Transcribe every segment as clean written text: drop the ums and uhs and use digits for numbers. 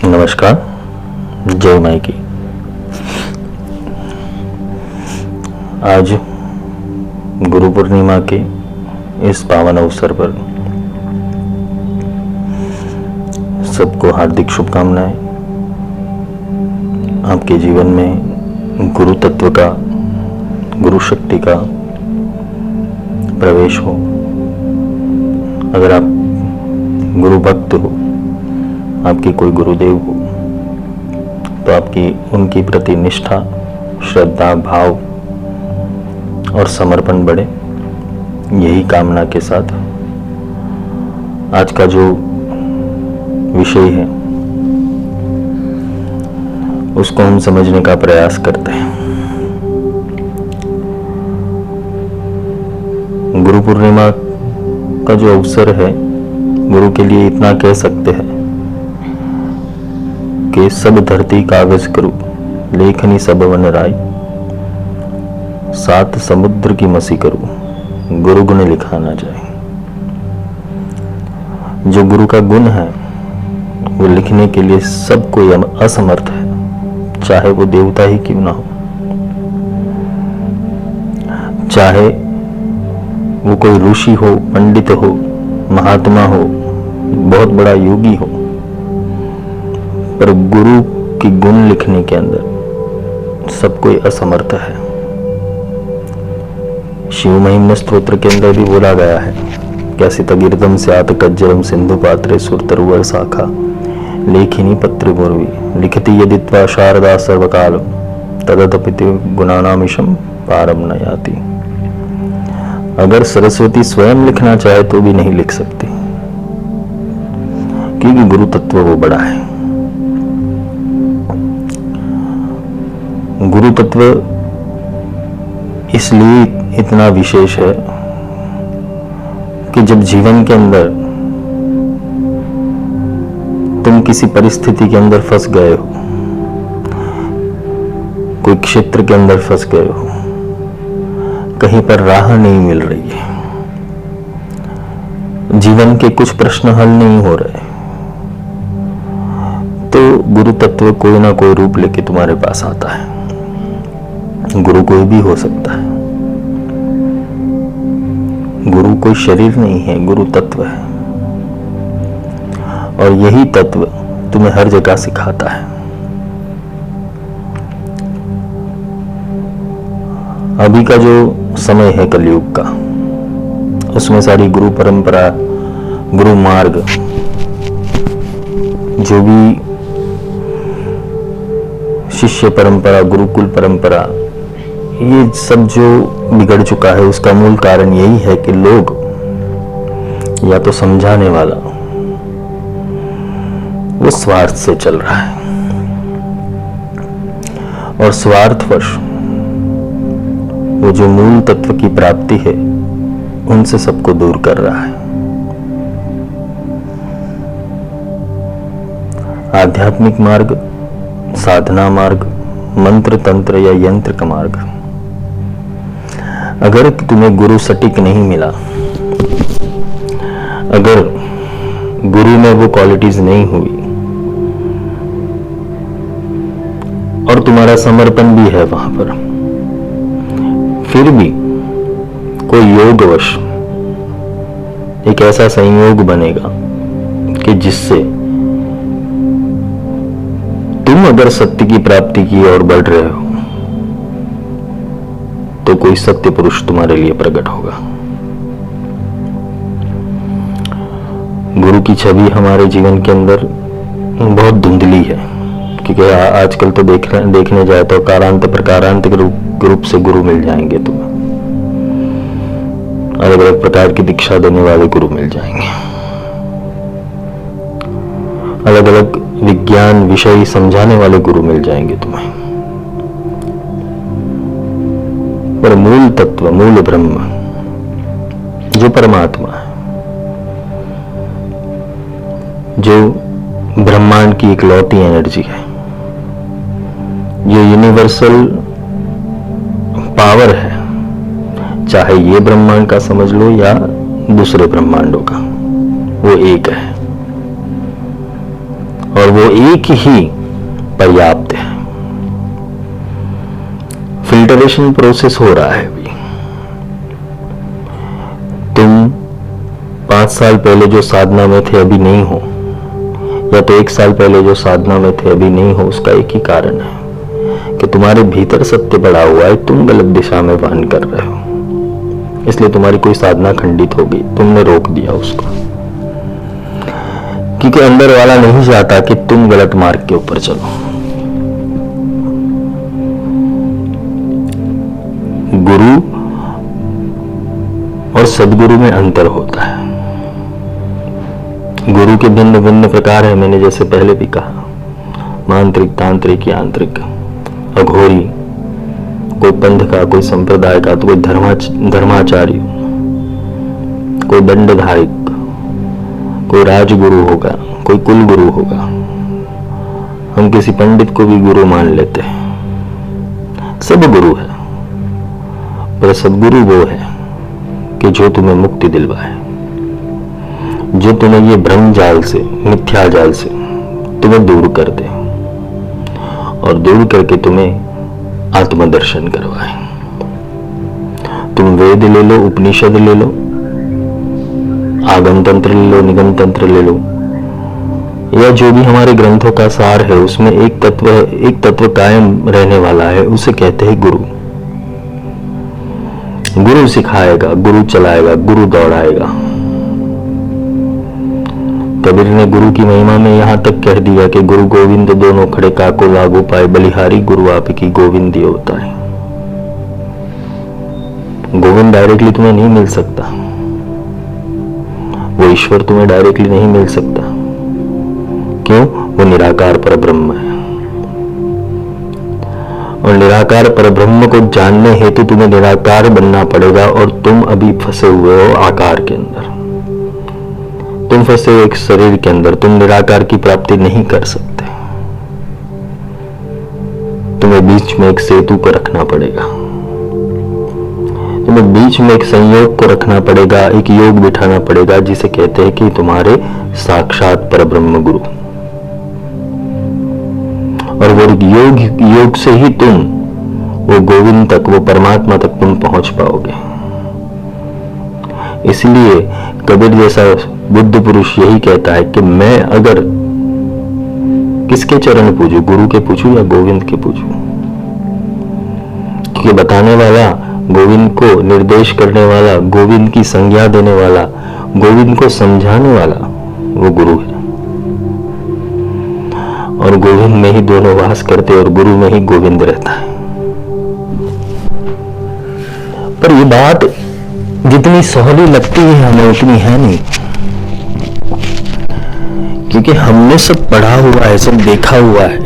नमस्कार, जय माई की। आज गुरु पूर्णिमा के इस पावन अवसर पर सबको हार्दिक शुभकामनाएं। आपके जीवन में गुरु तत्व का, गुरु शक्ति का प्रवेश हो। अगर आप गुरु भक्त हो, आपके कोई गुरुदेव हो, तो आपकी उनके प्रति निष्ठा, श्रद्धा, भाव और समर्पण बढ़े। यही कामना के साथ आज का जो विषय है उसको हम समझने का प्रयास करते हैं। गुरु पूर्णिमा का जो अवसर है, गुरु के लिए इतना कह सकते हैं कि सब धरती कागज करूं, लेखनी सब वन राय, सात समुद्र की मसी करूं, गुरु गुण लिखा ना जाए। जो गुरु का गुण है वो लिखने के लिए सब कोई असमर्थ है, चाहे वो देवता ही क्यों ना हो, चाहे वो कोई ऋषि हो, पंडित हो, महात्मा हो, बहुत बड़ा योगी हो, पर गुरु की गुण लिखने के अंदर सब कोई असमर्थ है। शिव महिम्न स्तोत्र के अंदर भी बोला गया है, कैसे तगिरदम स्यात् कज्जरम सिंधु पात्रे सुरतरुवर शाखा लेखिनी पत्र पूर्वी लिखति यदित्वा शारदा सर्वकाल तदतपिति गुणानामिशम पारम न याति। अगर सरस्वती स्वयं लिखना चाहे तो भी नहीं लिख सकती, क्योंकि गुरु तत्व वो बड़ा है। गुरु तत्व इसलिए इतना विशेष है कि जब जीवन के अंदर तुम किसी परिस्थिति के अंदर फंस गए हो, कोई क्षेत्र के अंदर फंस गए हो, कहीं पर राह नहीं मिल रही है, जीवन के कुछ प्रश्न हल नहीं हो रहे, तो गुरु तत्व कोई ना कोई रूप लेके तुम्हारे पास आता है। गुरु कोई भी हो सकता है, गुरु कोई शरीर नहीं है, गुरु तत्व है, और यही तत्व तुम्हें हर जगह सिखाता है। अभी का जो समय है कलयुग का, उसमें सारी गुरु परंपरा, गुरु मार्ग, जो भी शिष्य परंपरा, गुरुकुल परंपरा, ये सब जो बिगड़ चुका है, उसका मूल कारण यही है कि लोग या तो समझाने वाला वो स्वार्थ से चल रहा है, और स्वार्थवश वो जो मूल तत्व की प्राप्ति है उनसे सबको दूर कर रहा है। आध्यात्मिक मार्ग, साधना मार्ग, मंत्र तंत्र या यंत्र का मार्ग, अगर तुम्हें गुरु सटीक नहीं मिला, अगर गुरु में वो क्वालिटीज नहीं हुई, और तुम्हारा समर्पण भी है वहां पर, फिर भी कोई योगवश एक ऐसा संयोग बनेगा कि जिससे तुम अगर सत्य की प्राप्ति की ओर बढ़ रहे हो, तो कोई सत्य पुरुष तुम्हारे लिए प्रकट होगा। गुरु की छवि हमारे जीवन के अंदर बहुत धुंधली है, क्योंकि आजकल तो देखने जाए तो कारांत प्रकारांत के रूप से गुरु मिल जाएंगे तुम्हें, अलग अलग प्रकार की दीक्षा देने वाले गुरु मिल जाएंगे, अलग अलग विज्ञान विषय समझाने वाले गुरु मिल जाएंगे तुम्हें, पर मूल तत्व, मूल ब्रह्म जो परमात्मा है, जो ब्रह्मांड की इकलौती एनर्जी है, जो यूनिवर्सल पावर है, चाहे ये ब्रह्मांड का समझ लो या दूसरे ब्रह्मांडों का, वो एक है। और वो एक ही पर्याप्त है। फिल्टरेशन प्रोसेस हो रहा है अभी। तुम 5 साल पहले जो साधना में थे अभी नहीं हो, या तो 1 साल पहले जो साधना में थे अभी नहीं हो, उसका एक ही कारण है कि तुम्हारे भीतर सत्य पड़ा हुआ है, तुम गलत दिशा में वहन कर रहे हो, इसलिए तुम्हारी कोई साधना खंडित हो गई, तुमने रोक दिया उसको। क्योंकि अंदर वाला नहीं चाहता कि तुम गलत मार्ग के ऊपर चलो। गुरु और सदगुरु में अंतर होता है। गुरु के भिन्न भिन्न प्रकार है, मैंने जैसे पहले भी कहा, मांत्रिक, तांत्रिक, यांत्रिक, अघोरी, कोई पंथ का, कोई संप्रदाय का, तो कोई धर्माचार्य, कोई दंडधारिक, कोई राजगुरु होगा, कोई कुल गुरु होगा। हम किसी पंडित को भी गुरु मान लेते हैं, सब गुरु है, पर सदगुरु वो है कि जो तुम्हें मुक्ति दिलवाए, जो तुम्हें ये भ्रम जाल से, मिथ्या जाल से तुम्हें दूर कर दे और दूर करके तुम्हें आत्मदर्शन करवाए। तुम वेद ले लो, उपनिषद ले लो, आगम तंत्र ले लो, निगम तंत्र ले लो, या जो भी हमारे ग्रंथों का सार है, उसमें एक तत्व कायम रहने वाला है, उसे कहते हैं गुरु। गुरु सिखाएगा, गुरु चलाएगा, गुरु दौड़ाएगा। कबीर ने गुरु की महिमा में यहां तक कह दिया कि गुरु गोविंद दोनों खड़े काको लागू पाए, बलिहारी गुरु आप की गोविंद होता है। गोविंद डायरेक्टली तुम्हें नहीं मिल सकता, वो ईश्वर तुम्हें डायरेक्टली नहीं मिल सकता। क्यों? वो निराकार परब्रह्म है, और निराकार परब्रह्म को जानने हेतु तुम्हें निराकार बनना पड़ेगा, और तुम अभी फंसे हुए हो आकार के अंदर, तुम फंसे हो एक शरीर के अंदर, तुम निराकार की प्राप्ति नहीं कर सकते। तुम्हें बीच में एक सेतु को रखना पड़ेगा, तुम्हें बीच में एक संयोग को रखना पड़ेगा, एक योग बिठाना पड़ेगा, जिसे कहते हैं कि तुम्हारे साक्षात परब्रह्म गुरु। और वो योग से ही तुम वो गोविंद तक, वो परमात्मा तक तुम पहुंच पाओगे। इसलिए कबीर जैसा बुद्ध पुरुष यही कहता है कि मैं अगर किसके चरण पूजूं, गुरु के पूजूं या गोविंद के पूजूं? क्योंकि बताने वाला, गोविंद को निर्देश करने वाला, गोविंद की संज्ञा देने वाला, गोविंद को समझाने वाला वो गुरु है। और गोविंद में ही दोनों वास करते और गुरु में ही गोविंद रहता है। पर ये बात जितनी सहली लगती है हमें उतनी है नहीं, क्योंकि हमने सब पढ़ा हुआ है, सब देखा हुआ है।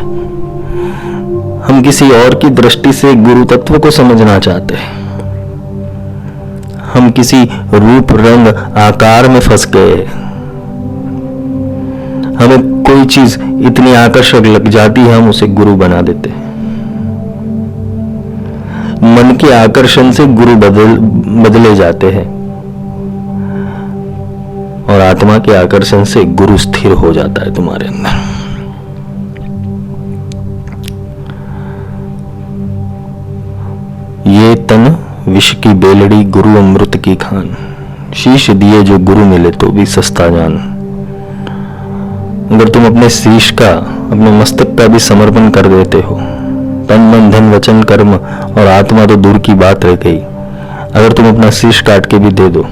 हम किसी और की दृष्टि से गुरु तत्व को समझना चाहते हैं। हम किसी रूप, रंग, आकार में फंस गए। हमें कोई चीज इतनी आकर्षक लग जाती है, हम उसे गुरु बना देते हैं। मन के आकर्षण से गुरु बदले जाते हैं, और आत्मा के आकर्षण से गुरु स्थिर हो जाता है तुम्हारे अंदर। ये तन विष की बेलड़ी, गुरु अमृत की खान, शीश दिए जो गुरु मिले तो भी सस्ता जान। अगर तुम अपने शीश का, अपने मस्तक का भी समर्पण कर देते हो, तन मन धन वचन कर्म और आत्मा तो दूर की बात रह गई, अगर तुम अपना शीश काट के भी दे दो,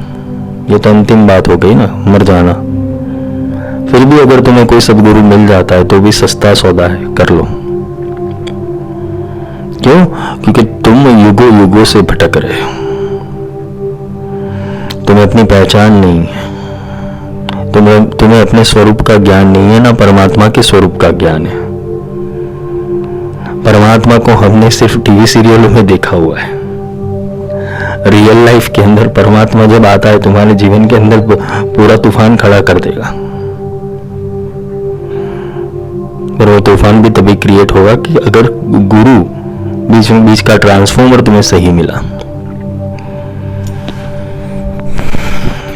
ये तो अंतिम बात हो गई ना, मर जाना। फिर भी अगर तुम्हें कोई सदगुरु मिल जाता है तो भी सस्ता सौदा है, कर लो। क्यों? क्योंकि तुम युगों युगों से भटक रहे हो, तुम्हें अपनी पहचान नहीं है, तुम्हें अपने स्वरूप का ज्ञान नहीं है, ना परमात्मा के स्वरूप का ज्ञान है। परमात्मा को हमने सिर्फ टीवी सीरियलों में देखा हुआ है। रियल लाइफ के अंदर परमात्मा जब आता है तुम्हारे जीवन के अंदर, पूरा तूफान खड़ा कर देगा। पर वो तूफान भी तभी क्रिएट होगा कि अगर गुरु बीच का ट्रांसफॉर्मर तुम्हें सही मिला।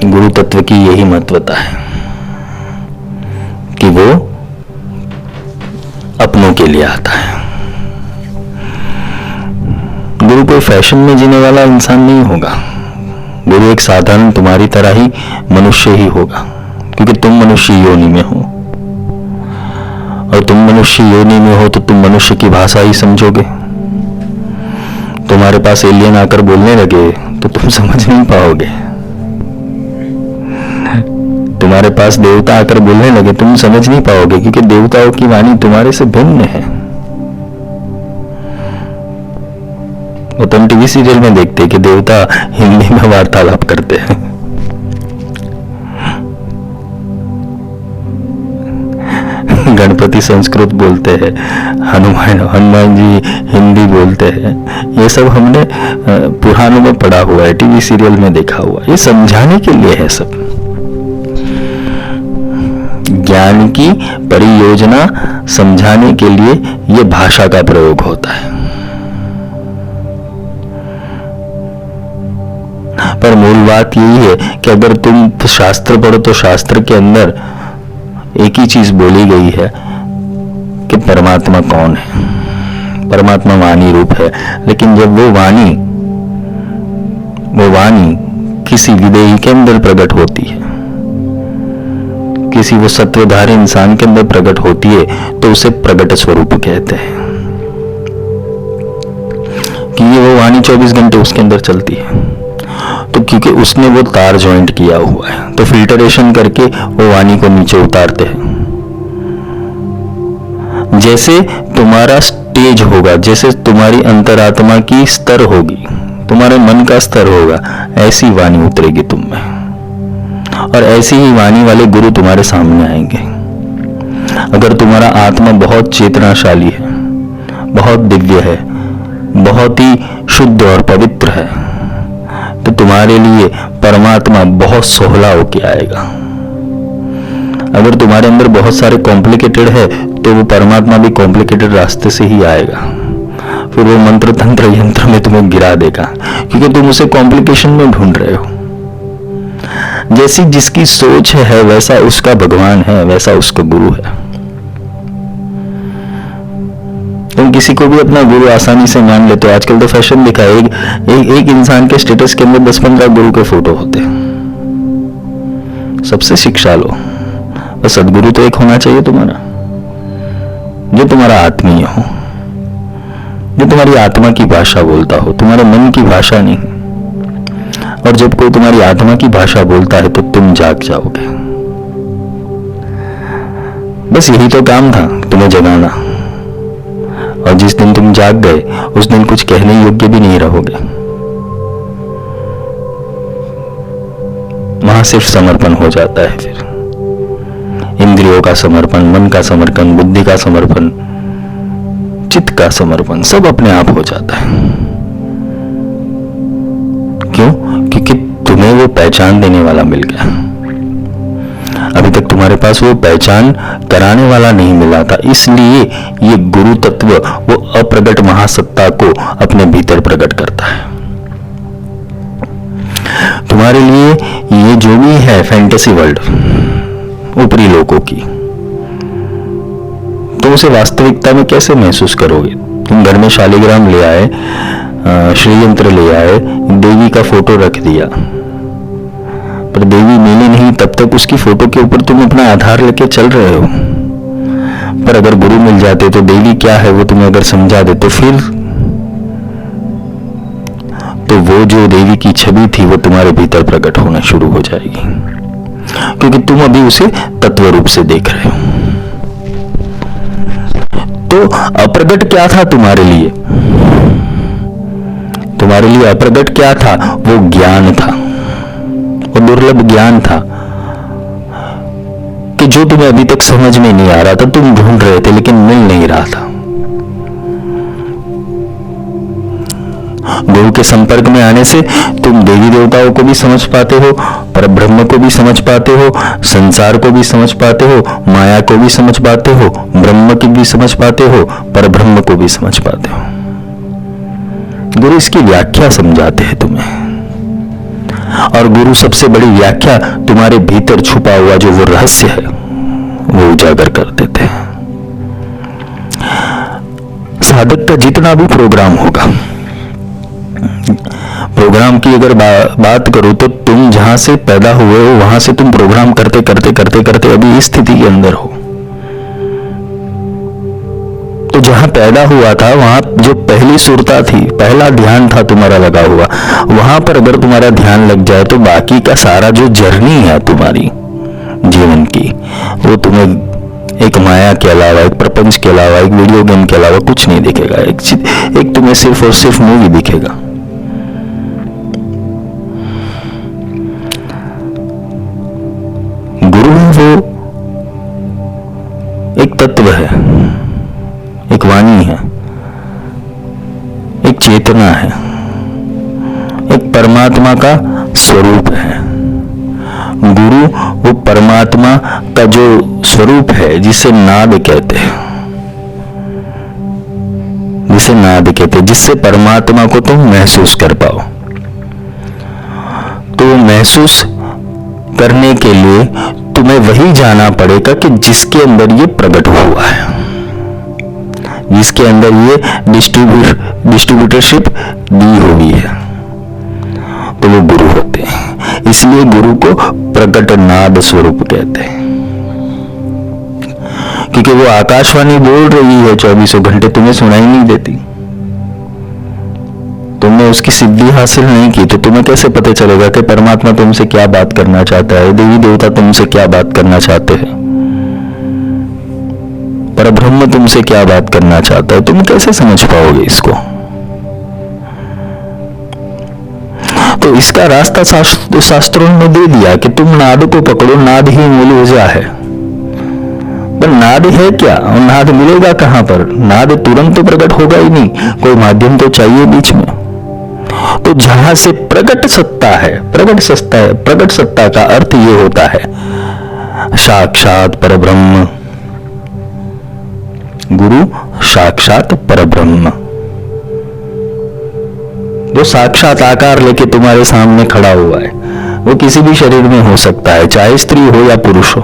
गुरु तत्व की यही महत्वता है कि वो के लिए आता है। गुरु कोई फैशन में जीने वाला इंसान नहीं होगा। गुरु एक साधारण तुम्हारी तरह ही मनुष्य ही होगा, क्योंकि तुम मनुष्य योनि में हो, और तुम मनुष्य योनि में हो तो तुम मनुष्य की भाषा ही समझोगे। तुम्हारे पास एलियन आकर बोलने लगे तो तुम समझ नहीं पाओगे। तुम्हारे पास देवता आकर बोलने लगे तुम समझ नहीं पाओगे, क्योंकि देवताओं की वाणी तुम्हारे से भिन्न है। वो तुम टीवी सीरियल में देखते कि देवता हिंदी में वार्तालाप करते हैं। गणपति संस्कृत बोलते हैं, हनुमान जी हिंदी बोलते हैं। ये सब हमने पुराणों में पढ़ा हुआ है, टीवी सीरियल में देखा हुआ। ये समझाने के लिए है सब। ज्ञान की परियोजना समझाने के लिए ये भाषा का प्रयोग होता है। पर मूल बात यही है कि अगर तुम शास्त्र पढ़ो तो शास्त्र के अंदर एक ही चीज बोली गई है कि परमात्मा कौन है। परमात्मा वाणी रूप है, लेकिन जब वो वाणी किसी विदेही के अंदर प्रकट होती है, किसी वो सत्वधारी इंसान के अंदर प्रकट होती है, तो उसे प्रकट स्वरूप कहते हैं। कि ये वो वाणी 24 घंटे उसके अंदर चलती है, तो क्योंकि उसने वो तार ज्वाइंट किया हुआ है, तो फिल्टरेशन करके वो वाणी को नीचे उतारते हैं। जैसे तुम्हारा स्टेज होगा, जैसे तुम्हारी अंतरात्मा की स्तर होगी, तुम्हारे मन का स्तर होगा, ऐसी वाणी उतरेगी तुम में, और ऐसी ही वाणी वाले गुरु तुम्हारे सामने आएंगे। अगर तुम्हारा आत्मा बहुत चेतनाशाली है, बहुत दिव्य है, बहुत ही शुद्ध और पवित्र है, तो तुम्हारे लिए परमात्मा बहुत सोहला होके आएगा। अगर तुम्हारे अंदर बहुत सारे कॉम्प्लिकेटेड है, तो वो परमात्मा भी कॉम्प्लिकेटेड रास्ते से ही आएगा। फिर वो मंत्र तंत्र यंत्र में तुम्हें गिरा देगा, क्योंकि तुम उसे कॉम्प्लिकेशन में ढूंढ रहे हो। जैसी जिसकी सोच है वैसा उसका भगवान है, वैसा उसका गुरु है। तुम किसी को भी अपना गुरु आसानी से मान लेते हो। आजकल तो फैशन दिखा है, एक इंसान के स्टेटस के अंदर 10-15 गुरु के फोटो होते हैं। सबसे शिक्षा लो, बस सदगुरु तो एक होना चाहिए तुम्हारा, जो तुम्हारा आत्मीय हो, जो तुम्हारी आत्मा की भाषा बोलता हो, तुम्हारे मन की भाषा नहीं। और जब कोई तुम्हारी आत्मा की भाषा बोलता है तो तुम जाग जाओगे। बस यही तो काम था, तुम्हें जगाना। और जिस दिन तुम जाग गए उस दिन कुछ कहने योग्य भी नहीं रहोगे। वहां सिर्फ समर्पण हो जाता है। फिर इंद्रियों का समर्पण, मन का समर्पण, बुद्धि का समर्पण, चित्त का समर्पण, सब अपने आप हो जाता है। क्यों? क्योंकि तुम्हें वो पहचान देने वाला मिल गया। अभी तक तुम्हारे पास वो पहचान कराने वाला नहीं मिला था, इसलिए ये गुरु तत्व वो अप्रगट महासत्ता को अपने भीतर प्रकट करता है। तुम्हारे लिए ये जो भी है फैंटेसी वर्ल्ड, ऊपरी लोगों की, तुम उसे वास्तविकता में कैसे महसूस करोगे? तुम घर में शालिग्राम ले आए, श्रीयंत्र ले आए, देवी का फोटो रख दिया, पर देवी मिली नहीं, तब तक उसकी फोटो के ऊपर तुम अपना आधार लेके चल रहे हो। पर अगर गुरु मिल जाते तो देवी क्या है वो तुम्हें अगर समझा दे, तो फिर तो वो जो देवी की छवि थी वो तुम्हारे भीतर प्रकट होना शुरू हो जाएगी, क्योंकि तुम अभी उसे तत्व रूप से देख रहे हो। तो अप्रगट क्या था तुम्हारे लिए? तुम्हारे लिए अप्रगट क्या था? वो ज्ञान था, वो दुर्लभ ज्ञान था कि जो तुम्हें अभी तक समझ में नहीं आ रहा था, तुम ढूंढ रहे थे लेकिन मिल नहीं रहा था। गुरु के संपर्क में आने से तुम देवी देवताओं को भी समझ पाते हो, पर ब्रह्म को भी समझ पाते हो, संसार को भी समझ पाते हो, माया को भी समझ पाते हो, ब्रह्म की भी समझ पाते हो, पर ब्रह्म को भी समझ पाते हो। गुरु इसकी व्याख्या समझाते हैं तुम्हें, और गुरु सबसे बड़ी व्याख्या तुम्हारे भीतर छुपा हुआ जो वो रहस्य है वो उजागर कर देते हैं। साधक का जितना भी प्रोग्राम होगा, प्रोग्राम की अगर बात करूं तो तुम जहां से पैदा हुए हो वहां से तुम प्रोग्राम करते करते करते करते अभी इस स्थिति के अंदर हो। तो जहां पैदा हुआ था वहां जो पहली सुरता थी, पहला ध्यान था तुम्हारा लगा हुआ, वहां पर अगर तुम्हारा ध्यान लग जाए तो बाकी का सारा जो जर्नी है तुम्हारी जीवन की, वो तुम्हें एक माया के अलावा, एक प्रपंच के अलावा, एक वीडियो गेम के अलावा कुछ नहीं दिखेगा। एक तुम्हें सिर्फ और सिर्फ मूवी दिखेगा। गुरु वो एक तत्व है, एक वाणी है, एक चेतना है, एक परमात्मा का स्वरूप है। गुरु वो परमात्मा का जो स्वरूप है जिसे नाद कहते हैं, जिसे नाद कहते हैं, जिससे परमात्मा को तुम महसूस कर पाओ। तो महसूस करने के लिए तुम्हें वही जाना पड़ेगा कि जिसके अंदर ये प्रकट हुआ है, जिसके अंदर ये डिस्ट्रीब्यूटरशिप दी हुई है, तो वो गुरु होते हैं। इसलिए गुरु को प्रकट नाद स्वरूप कहते हैं, क्योंकि वो आकाशवाणी बोल रही है 24 घंटे, तुम्हें सुनाई नहीं देती। तुमने उसकी सिद्धि हासिल नहीं की तो तुम्हें कैसे पता चलेगा कि परमात्मा तुमसे क्या बात करना चाहता है, देवी देवता तुमसे क्या बात करना चाहते हैं, परब्रह्म तुमसे क्या बात करना चाहता है? तुम कैसे समझ पाओगे इसको? तो इसका रास्ता शास्त्रों ने दे दिया कि तुम नाद को पकड़ो, नाद ही मूल ऊर्जा है। पर नाद है क्या और नाद मिलेगा कहां पर? नाद तुरंत तो प्रकट होगा ही नहीं, कोई माध्यम तो चाहिए बीच में। तो जहां से प्रकट सत्ता है, प्रकट सत्ता का अर्थ ये होता है साक्षात परब्रह्म। गुरु साक्षात परब्रह्म, जो साक्षात आकार लेके तुम्हारे सामने खड़ा हुआ है। वो किसी भी शरीर में हो सकता है, चाहे स्त्री हो या पुरुष हो,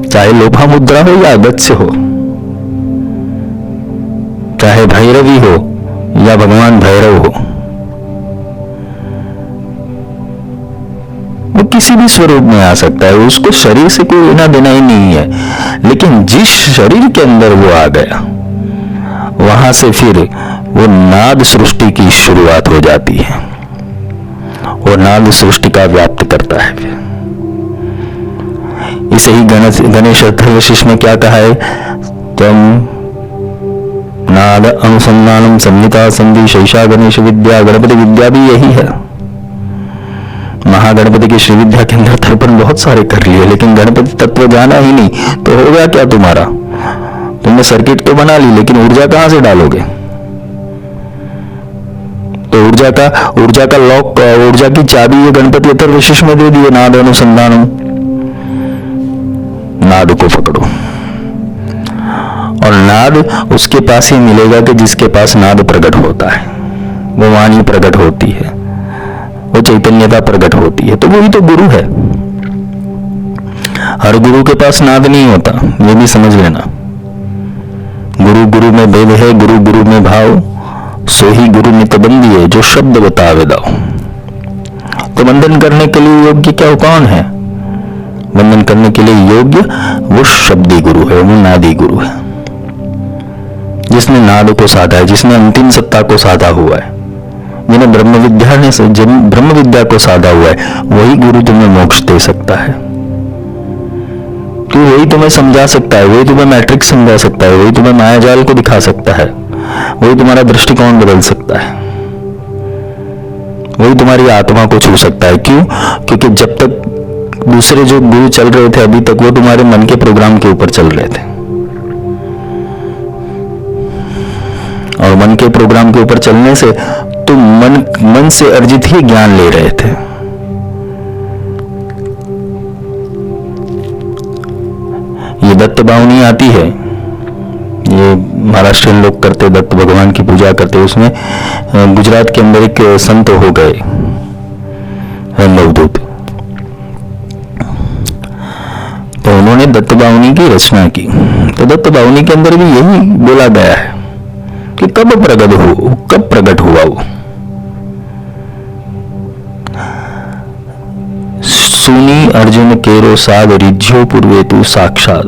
चाहे लोभा मुद्रा हो या अगत्य हो, चाहे भैरवी हो या भगवान भैरव हो, वो किसी भी स्वरूप में आ सकता है। उसको शरीर से कोई लेना देना ही नहीं है। लेकिन जिस शरीर के अंदर वो आ गया, वहां से फिर वो नाद सृष्टि की शुरुआत हो जाती है। वो नाद सृष्टि का व्याप्त करता है। इसे ही गणेश अथर्वशीष में क्या कहा है? तम नाद अनुसंधानम संहिता संधि शैषा गणेश विद्या। गणपति विद्या भी यही है। महागणपति की श्री विद्या के अंदर तर्पण बहुत सारे कर लिए, लेकिन गणपति तत्व जाना ही नहीं तो हो गया क्या तुम्हारा? तुमने सर्किट तो बना ली, लेकिन ऊर्जा कहां से डालोगे? तो ऊर्जा का लॉक, ऊर्जा की चाबी ये गणपति अथर्वशीष में दे दिए, नाद अनुसंधानम। नाद को पकड़ो, और नाद उसके पास ही मिलेगा कि जिसके पास नाद प्रकट होता है, वो वाणी प्रकट होती है, वो चैतन्यता प्रकट होती है। तो वही तो गुरु है। हर गुरु के पास नाद नहीं होता, ये भी समझ लेना। गुरु गुरु में भेद है, गुरु गुरु में भाव, सो ही गुरु नित बंदिए, जो शब्द बतावे दाओ। तो वंदन करने के लिए योग्य क्या कौन है? वंदन करने के लिए योग्य वो शब्दी गुरु है, वो नादी गुरु है, जिसने नाद को साधा है, जिसने अंतिम सत्ता को साधा हुआ है, जिन्हें ब्रह्म विद्या को साधा हुआ है। वही गुरु तुम्हें मोक्ष दे सकता है। तो वही तुम्हें समझा सकता है, वही तुम्हें मैट्रिक्स समझा सकता है, वही तुम्हें मायाजाल को दिखा सकता है, वही तुम्हारा दृष्टिकोण बदल सकता है, वही तुम्हारी आत्मा को छू सकता है। क्यों? क्योंकि जब तक दूसरे जो गुरु चल रहे थे अभी तक, वो तुम्हारे मन के प्रोग्राम के ऊपर चल रहे थे, और मन के प्रोग्राम के ऊपर चलने से तुम मन से अर्जित ही ज्ञान ले रहे थे। ये दत्त बावनी आती है, ये महाराष्ट्रियन लोग करते, दत्त भगवान की पूजा करते। उसमें गुजरात के अंदर एक संत हो गए नवदूत, तो उन्होंने दत्तबावनी की रचना की। तो दत्तबावनी के अंदर भी यही बोला गया है कि कब प्रकट हुआ वो। सुनी अर्जुन केरो साध रिझ्यो पूर्वे तू साक्षात।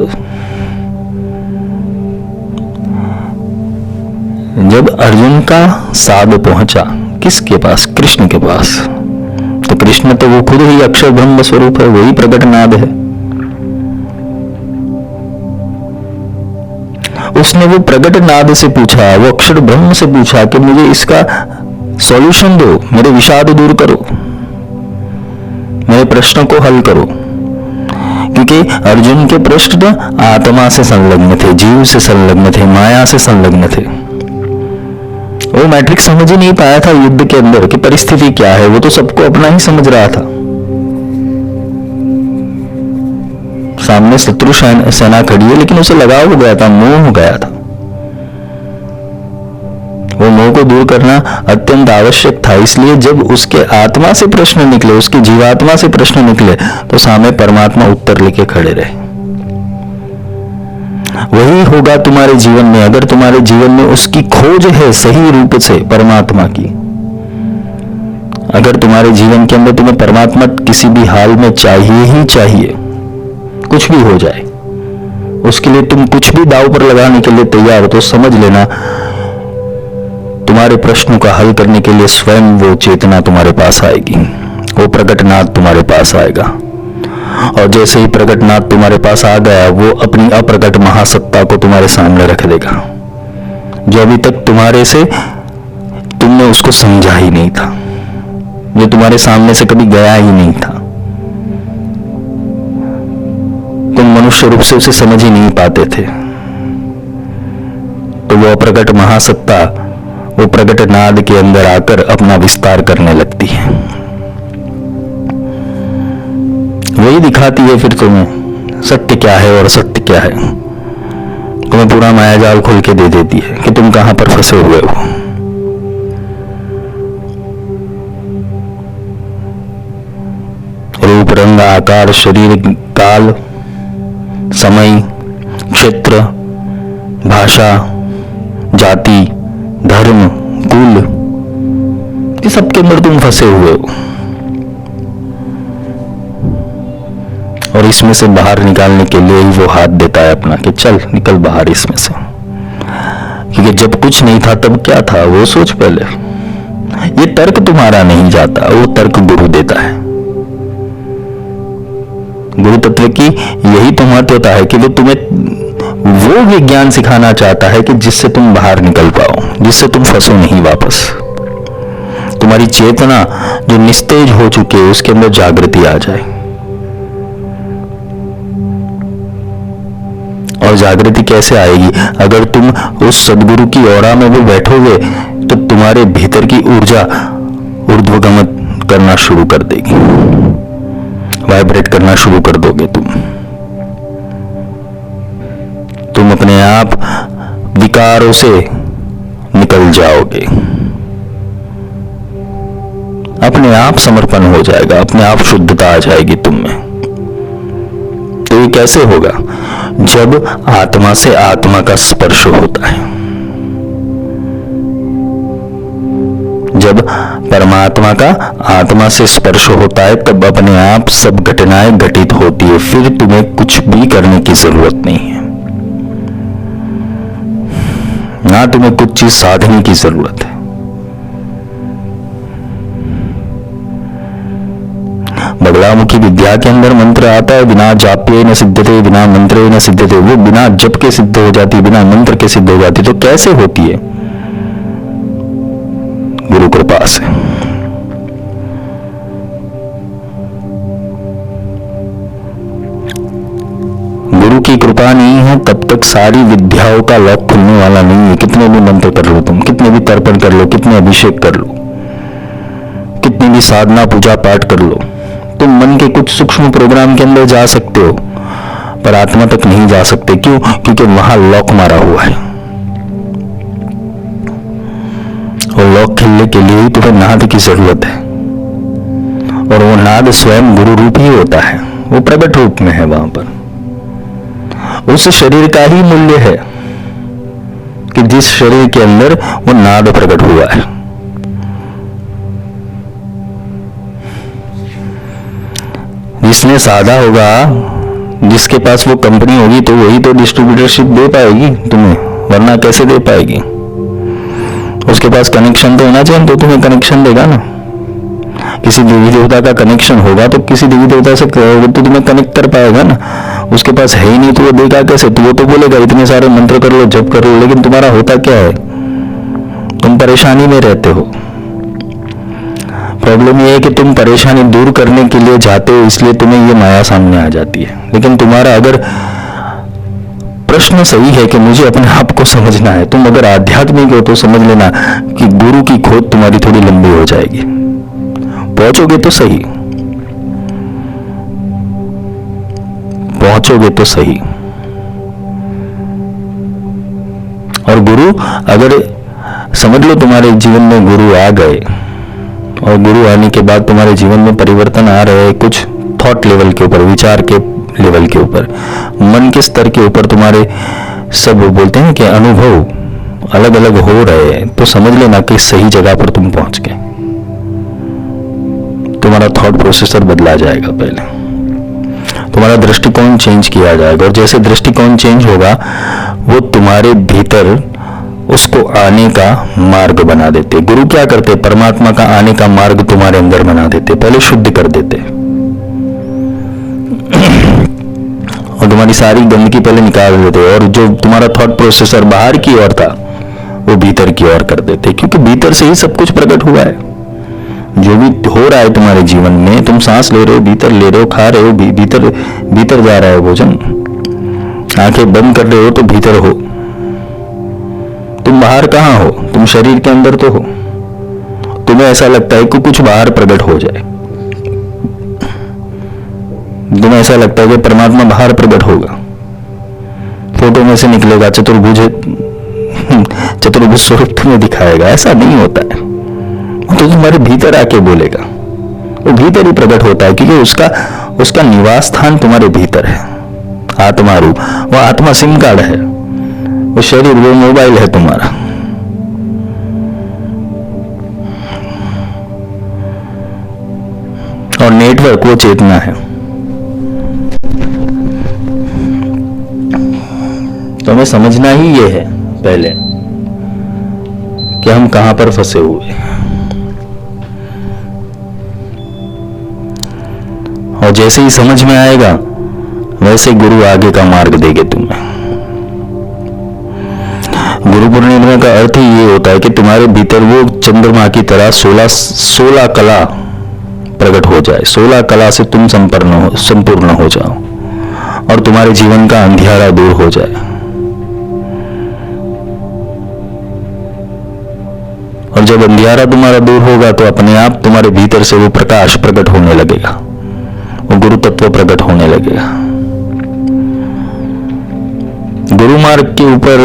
जब अर्जुन का साध पहुंचा किसके पास? कृष्ण के पास। तो कृष्ण तो वो खुद ही अक्षर ब्रह्म स्वरूप है, वही प्रकट नाद है। उसने वो प्रकट नाद से पूछा, वो अक्षर ब्रह्म से पूछा कि मुझे इसका सॉल्यूशन दो, मेरे विषाद दूर करो, मेरे प्रश्न को हल करो। क्योंकि अर्जुन के प्रश्न आत्मा से संलग्न थे, जीव से संलग्न थे, माया से संलग्न थे। वो मैट्रिक्स समझ ही नहीं पाया था युद्ध के अंदर कि परिस्थिति क्या है। वो तो सबको अपना ही समझ रहा था। सामने शत्रु सेना खड़ी है, लेकिन उसे लगाव हो गया था, मोह हो गया था। वो मोह को दूर करना अत्यंत आवश्यक था। इसलिए जब उसके आत्मा से प्रश्न निकले, उसकी जीवात्मा से प्रश्न निकले, तो सामने परमात्मा उत्तर लेके खड़े रहे। वही होगा तुम्हारे जीवन में, अगर तुम्हारे जीवन में उसकी खोज है सही रूप से परमात्मा की। अगर तुम्हारे जीवन के अंदर तुम्हें परमात्मा किसी भी हाल में चाहिए ही चाहिए, कुछ भी हो जाए, उसके लिए तुम कुछ भी दांव पर लगाने के लिए तैयार हो, तो समझ लेना तुम्हारे प्रश्नों का हल करने के लिए स्वयं वो चेतना तुम्हारे पास आएगी, वो प्रकटनाथ तुम्हारे पास आएगा। और जैसे ही प्रकटनाथ तुम्हारे पास आ गया, वो अपनी अप्रकट महासत्ता को तुम्हारे सामने रख देगा, जो अभी तक तुम्हारे से तुमने उसको समझा ही नहीं था, जो तुम्हारे सामने से कभी गया ही नहीं था। तुम मनुष्य रूप से उसे समझ ही नहीं पाते थे। तो वो अप्रकट महासत्ता वो प्रकट नाद के अंदर आकर अपना विस्तार करने लगती है। वही दिखाती है फिर तुम्हें सत्य क्या है और असत्य क्या है। तुम्हें पूरा मायाजाल खोल के दे देती है कि तुम कहां पर फंसे हुए हो। रूप, रंग, आकार, शरीर, काल, समय, क्षेत्र, भाषा, जाति, धर्म, कुल, ये सबके अंदर तुम फंसे हुए हो। और इसमें से बाहर निकालने के लिए ही वो हाथ देता है अपना कि चल निकल बाहर इसमें से। क्योंकि जब कुछ नहीं था तब क्या था, वो सोच पहले। ये तर्क तुम्हारा नहीं जाता, वो तर्क गुरु देता है। गुरु तत्व की यही तो महत्वता है कि वो तुम्हें वो विज्ञान सिखाना चाहता है कि जिससे तुम बाहर निकल पाओ, जिससे तुम फंसो नहीं वापस। तुम्हारी चेतना जो निस्तेज हो चुकी है उसके अंदर जागृति आ जाए। और जागृति कैसे आएगी? अगर तुम उस सदगुरु की औरा में वो बैठोगे तो तुम्हारे भीतर की ऊर्जा ऊर्ध्वगमन करना शुरू कर देगी, वाइब्रेट करना शुरू कर दोगे। तुम अपने आप विकारों से निकल जाओगे, अपने आप समर्पण हो जाएगा, अपने आप शुद्धता आ जाएगी तुम में। तो ये कैसे होगा? जब आत्मा से आत्मा का स्पर्श होता है, जब परमात्मा का आत्मा से स्पर्श होता है, तब अपने आप सब घटनाएं घटित होती है। फिर तुम्हें कुछ भी करने की जरूरत नहीं है, ना तुम्हें कुछ चीज साधने की जरूरत है। बगलामुखी विद्या के अंदर मंत्र आता है, बिना जाप्ये न सिद्धते, बिना मंत्रे न सिद्धते। वो बिना जप के सिद्ध हो जाती, बिना मंत्र के सिद्ध हो जाती। तो कैसे होती है? गुरु कृपा से। गुरु की कृपा नहीं है तब तक सारी विद्याओं का लॉक खुलने वाला नहीं है। कितने भी मंत्र कर लो तुम, कितने भी तर्पण कर लो, कितने अभिषेक कर लो, कितनी भी साधना पूजा पाठ कर लो, तुम मन के कुछ सूक्ष्म प्रोग्राम के अंदर जा सकते हो पर आत्मा तक नहीं जा सकते। क्यों? क्योंकि वहां लॉक मारा हुआ है। और लॉक खोलने के लिए ही तुम्हें नाद की जरूरत है। और वो नाद स्वयं गुरु रूप ही होता है, वो प्रकट रूप में है वहां पर। उस शरीर का ही मूल्य है कि जिस शरीर के अंदर वो नाद प्रकट हुआ है। जिसने साधा होगा, जिसके पास वो कंपनी होगी, तो वही तो डिस्ट्रीब्यूटरशिप दे पाएगी तुम्हें, वरना कैसे दे पाएगी? उसके पास कनेक्शन तो होना चाहिए, तो तुम्हें कनेक्शन देगा ना। किसी देवी देवता का कनेक्शन होगा तो किसी देवी देवता से तो तुम्हें कनेक्ट कर पाएगा ना। उसके पास है ही नहीं तो वो देगा कैसे? तो वो तो बोलेगा इतने सारे मंत्र कर लो, जप कर लो, लेकिन तुम्हारा होता क्या है? तुम परेशानी में रहते हो। प्रॉब्लम ये है कि तुम परेशानी दूर करने के लिए जाते हो, इसलिए तुम्हें ये माया सामने आ जाती है। लेकिन तुम्हारा अगर प्रश्न सही है कि मुझे अपने आप को समझना है, तुम अगर आध्यात्मिक हो तो समझ लेना कि गुरु की खोज तुम्हारी थोड़ी लंबी हो जाएगी। पहुंचोगे तो सही, पहुंचोगे तो सही। और गुरु, अगर समझ लो तुम्हारे जीवन में गुरु आ गए, और गुरु आने के बाद तुम्हारे जीवन में परिवर्तन आ रहे हैं, कुछ थॉट लेवल के ऊपर, विचार के लेवल के ऊपर, मन के स्तर के ऊपर तुम्हारे सब बोलते हैं कि अनुभव अलग अलग हो रहे हैं, तो समझ लेना कि सही जगह पर तुम पहुंच गए। तुम्हारा थॉट प्रोसेसर बदला जाएगा, पहले तुम्हारा दृष्टिकोण चेंज किया जाएगा, और जैसे दृष्टिकोण चेंज होगा वो तुम्हारे भीतर उसको आने का मार्ग बना देते। गुरु क्या करते? परमात्मा का आने का मार्ग तुम्हारे अंदर बना देते, पहले शुद्ध कर देते और तुम्हारी सारी गंदगी पहले निकाल देते, और जो तुम्हारा थॉट प्रोसेसर बाहर की ओर था वो भीतर की ओर कर देते, क्योंकि भीतर से ही सब कुछ प्रकट हुआ है। जो भी हो रहा है तुम्हारे जीवन में, तुम सांस ले रहे हो, भीतर ले रहे हो, खा रहे हो, भीतर भीतर जा रहा है भोजन, आंखें बंद कर रहे हो तो भीतर हो। तुम बाहर कहाँ हो? तुम शरीर के अंदर तो हो। तुम्हें ऐसा लगता है कि कुछ बाहर प्रकट हो जाए, तुम्हें ऐसा लगता है कि परमात्मा बाहर प्रकट होगा, फोटो में से निकलेगा, चतुर्भुज स्वरूप तुम्हें दिखाएगा। ऐसा नहीं होता है, तो तुम्हारे भीतर आके बोलेगा, वो भीतर ही प्रकट होता है, क्योंकि उसका निवास स्थान तुम्हारे भीतर है। आत्मा रूप, वो आत्मा सिम कार्ड है, वो शरीर वो मोबाइल है तुम्हारा। और नेटवर्क वो चेतना है। तो हमें समझना ही ये है पहले कि हम कहां पर फंसे हुए, और जैसे ही समझ में आएगा वैसे गुरु आगे का मार्ग देंगे तुम्हें। गुरु पूर्णिमा का अर्थ ही ये होता है कि तुम्हारे भीतर वो चंद्रमा की तरह 16 कला प्रकट हो जाए, 16 कला से तुम संपूर्ण हो जाओ, और तुम्हारे जीवन का अंधियारा दूर हो जाए। और जब अंधियारा तुम्हारा दूर होगा तो अपने आप तुम्हारे भीतर से वो प्रकाश प्रकट होने लगेगा, वो गुरु तत्व प्रकट होने लगेगा। गुरु मार्ग के ऊपर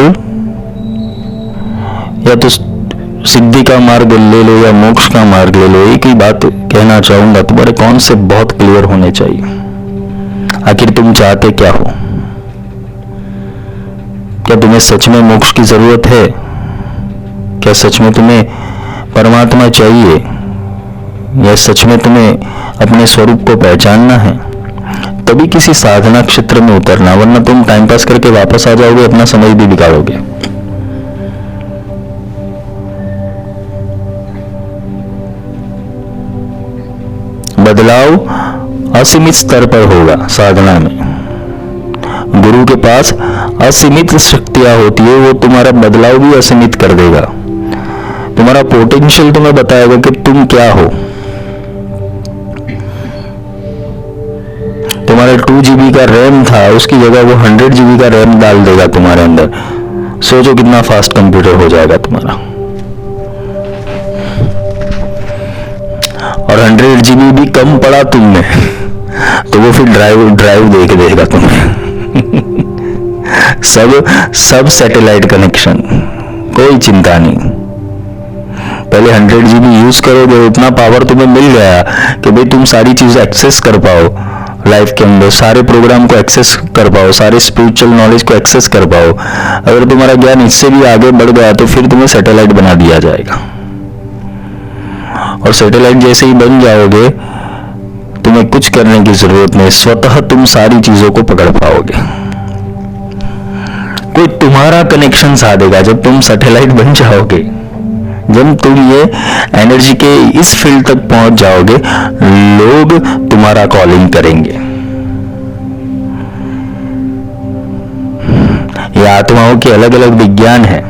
या तो सिद्धि का मार्ग ले लो या मोक्ष का मार्ग ले लो, एक ही बात कहना चाहूंगा, तुम्हारे कॉन्सेप्ट बहुत क्लियर होने चाहिए। आखिर तुम चाहते क्या हो? क्या तुम्हें सच में मोक्ष की जरूरत है? क्या सच में तुम्हें परमात्मा चाहिए, या सच में तुम्हें अपने स्वरूप को पहचानना है? तभी किसी साधना क्षेत्र में उतरना, वरना तुम टाइम पास करके वापस आ जाओगे, अपना समय भी बिगाड़ोगे। बदलाव असीमित स्तर पर होगा साधना में। गुरु के पास असीमित शक्तियां होती है, वो तुम्हारा बदलाव भी असीमित कर देगा। तुम्हारा पोटेंशियल तुम्हें बताएगा कि तुम क्या हो। तुम्हारा 2 GB का रैम था, उसकी जगह वो 100 GB का रैम डाल देगा तुम्हारे अंदर। सोचो कितना फास्ट कंप्यूटर हो जाएगा तुम्हारा। और 100 GB भी कम पड़ा तुमने तो वो फिर ड्राइव देके देगा तुम्हें सब सैटेलाइट कनेक्शन, कोई चिंता नहीं। पहले 100 GB यूज करोगे, उतना पावर तुम्हें मिल गया कि भाई तुम सारी चीजें एक्सेस कर पाओ, लाइफ के अंदर सारे प्रोग्राम को एक्सेस कर पाओ, सारे स्पिरिचुअल नॉलेज को एक्सेस कर पाओ। अगर तुम्हारा ज्ञान इससे भी आगे बढ़ गया तो फिर तुम्हें सैटेलाइट बना दिया जाएगा, और सैटेलाइट जैसे ही बन जाओगे तुम्हें कुछ करने की जरूरत नहीं, स्वतः तुम सारी चीजों को पकड़ पाओगे। कोई तुम्हारा कनेक्शन साधेगा जब तुम सैटेलाइट बन जाओगे। जब तुम ये एनर्जी के इस फील्ड तक पहुंच जाओगे, लोग तुम्हारा कॉलिंग करेंगे। ये आत्माओं के अलग अलग विज्ञान है।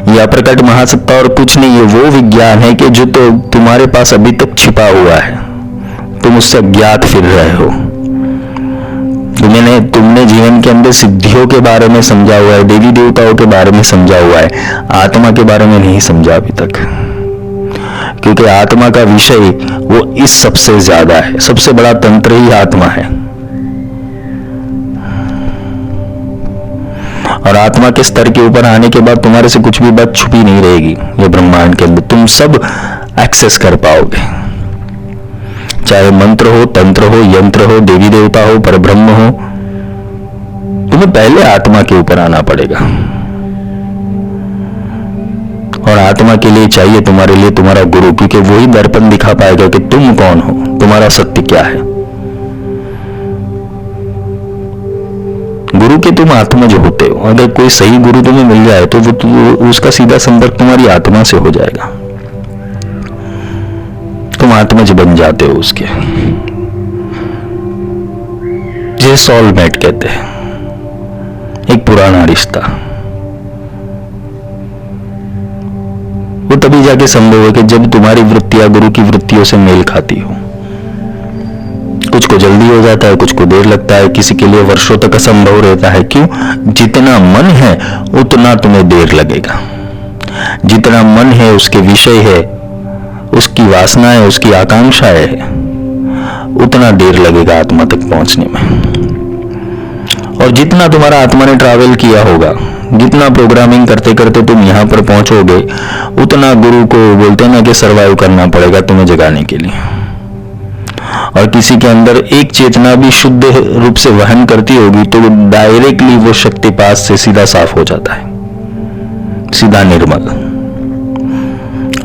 यह प्रकट महासत्ता और कुछ नहीं, ये वो विज्ञान है कि जो तो तुम्हारे पास अभी तक छिपा हुआ है, तुम उससे अज्ञात फिर रहे हो। तुमने जीवन के अंदर सिद्धियों के बारे में समझा हुआ है, देवी देवताओं के बारे में समझा हुआ है, आत्मा के बारे में नहीं समझा अभी तक, क्योंकि आत्मा का विषय वो इस सबसे ज्यादा है। सबसे बड़ा तंत्र ही आत्मा है, और आत्मा के स्तर के ऊपर आने के बाद तुम्हारे से कुछ भी बात छुपी नहीं रहेगी। ये ब्रह्मांड के अंदर तुम सब एक्सेस कर पाओगे, चाहे मंत्र हो, तंत्र हो, यंत्र हो, देवी देवता हो, परब्रह्म हो। तुम्हें पहले आत्मा के ऊपर आना पड़ेगा, और आत्मा के लिए चाहिए तुम्हारे लिए तुम्हारा गुरु, क्योंकि वही दर्पण दिखा पाएगा कि तुम कौन हो, तुम्हारा सत्य क्या है। गुरु के तुम आत्मज होते हो। अगर कोई सही गुरु तुम्हें मिल जाए तो वो उसका सीधा संपर्क तुम्हारी आत्मा से हो जाएगा, तुम आत्मज बन जाते हो उसके। जिसे सोलमेट कहते हैं, एक पुराना रिश्ता। वो तभी जाके संभव है कि जब तुम्हारी वृत्तियां गुरु की वृत्तियों से मेल खाती हो। कुछ को जल्दी हो जाता है, कुछ को देर लगता है, किसी के लिए वर्षों तक असंभव रहता है। क्यों? जितना मन है उतना तुम्हें देर लगेगा। जितना मन है, उसके विषय है, उसकी वासना है, उसकी आकांक्षा है, उतना देर लगेगा आत्मा तक पहुंचने में। और जितना तुम्हारा आत्मा ने ट्रैवल किया होगा, जितना प्रोग्रामिंग करते करते तुम यहां पर पहुंचोगे, उतना गुरु को बोलते हैं ना कि सर्वाइव करना पड़ेगा तुम्हें जगाने के लिए। और किसी के अंदर एक चेतना भी शुद्ध रूप से वहन करती होगी तो डायरेक्टली वो शक्तिपात से सीधा साफ हो जाता है, सीधा निर्मल।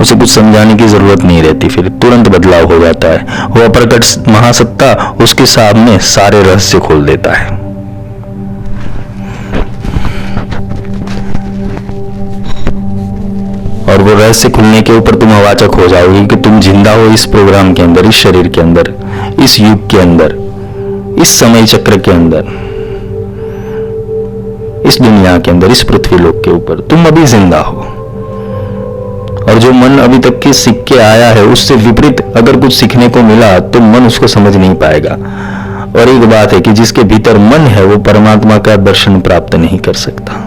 उसे कुछ समझाने की जरूरत नहीं रहती, फिर तुरंत बदलाव हो जाता है। वो अप्रकट महासत्ता उसके सामने सारे रहस्य खोल देता है। और वो रहस्य खुलने के ऊपर तुम अवाचक हो जाओगे कि तुम जिंदा हो इस प्रोग्राम के अंदर, इस शरीर के अंदर, इस युग के अंदर, इस समय चक्र के अंदर, इस दुनिया के अंदर, इस पृथ्वी लोक के ऊपर तुम अभी जिंदा हो। और जो मन अभी तक के सीख के आया है उससे विपरीत अगर कुछ सीखने को मिला तो मन उसको समझ नहीं पाएगा। और एक बात है कि जिसके भीतर मन है वो परमात्मा का दर्शन प्राप्त नहीं कर सकता।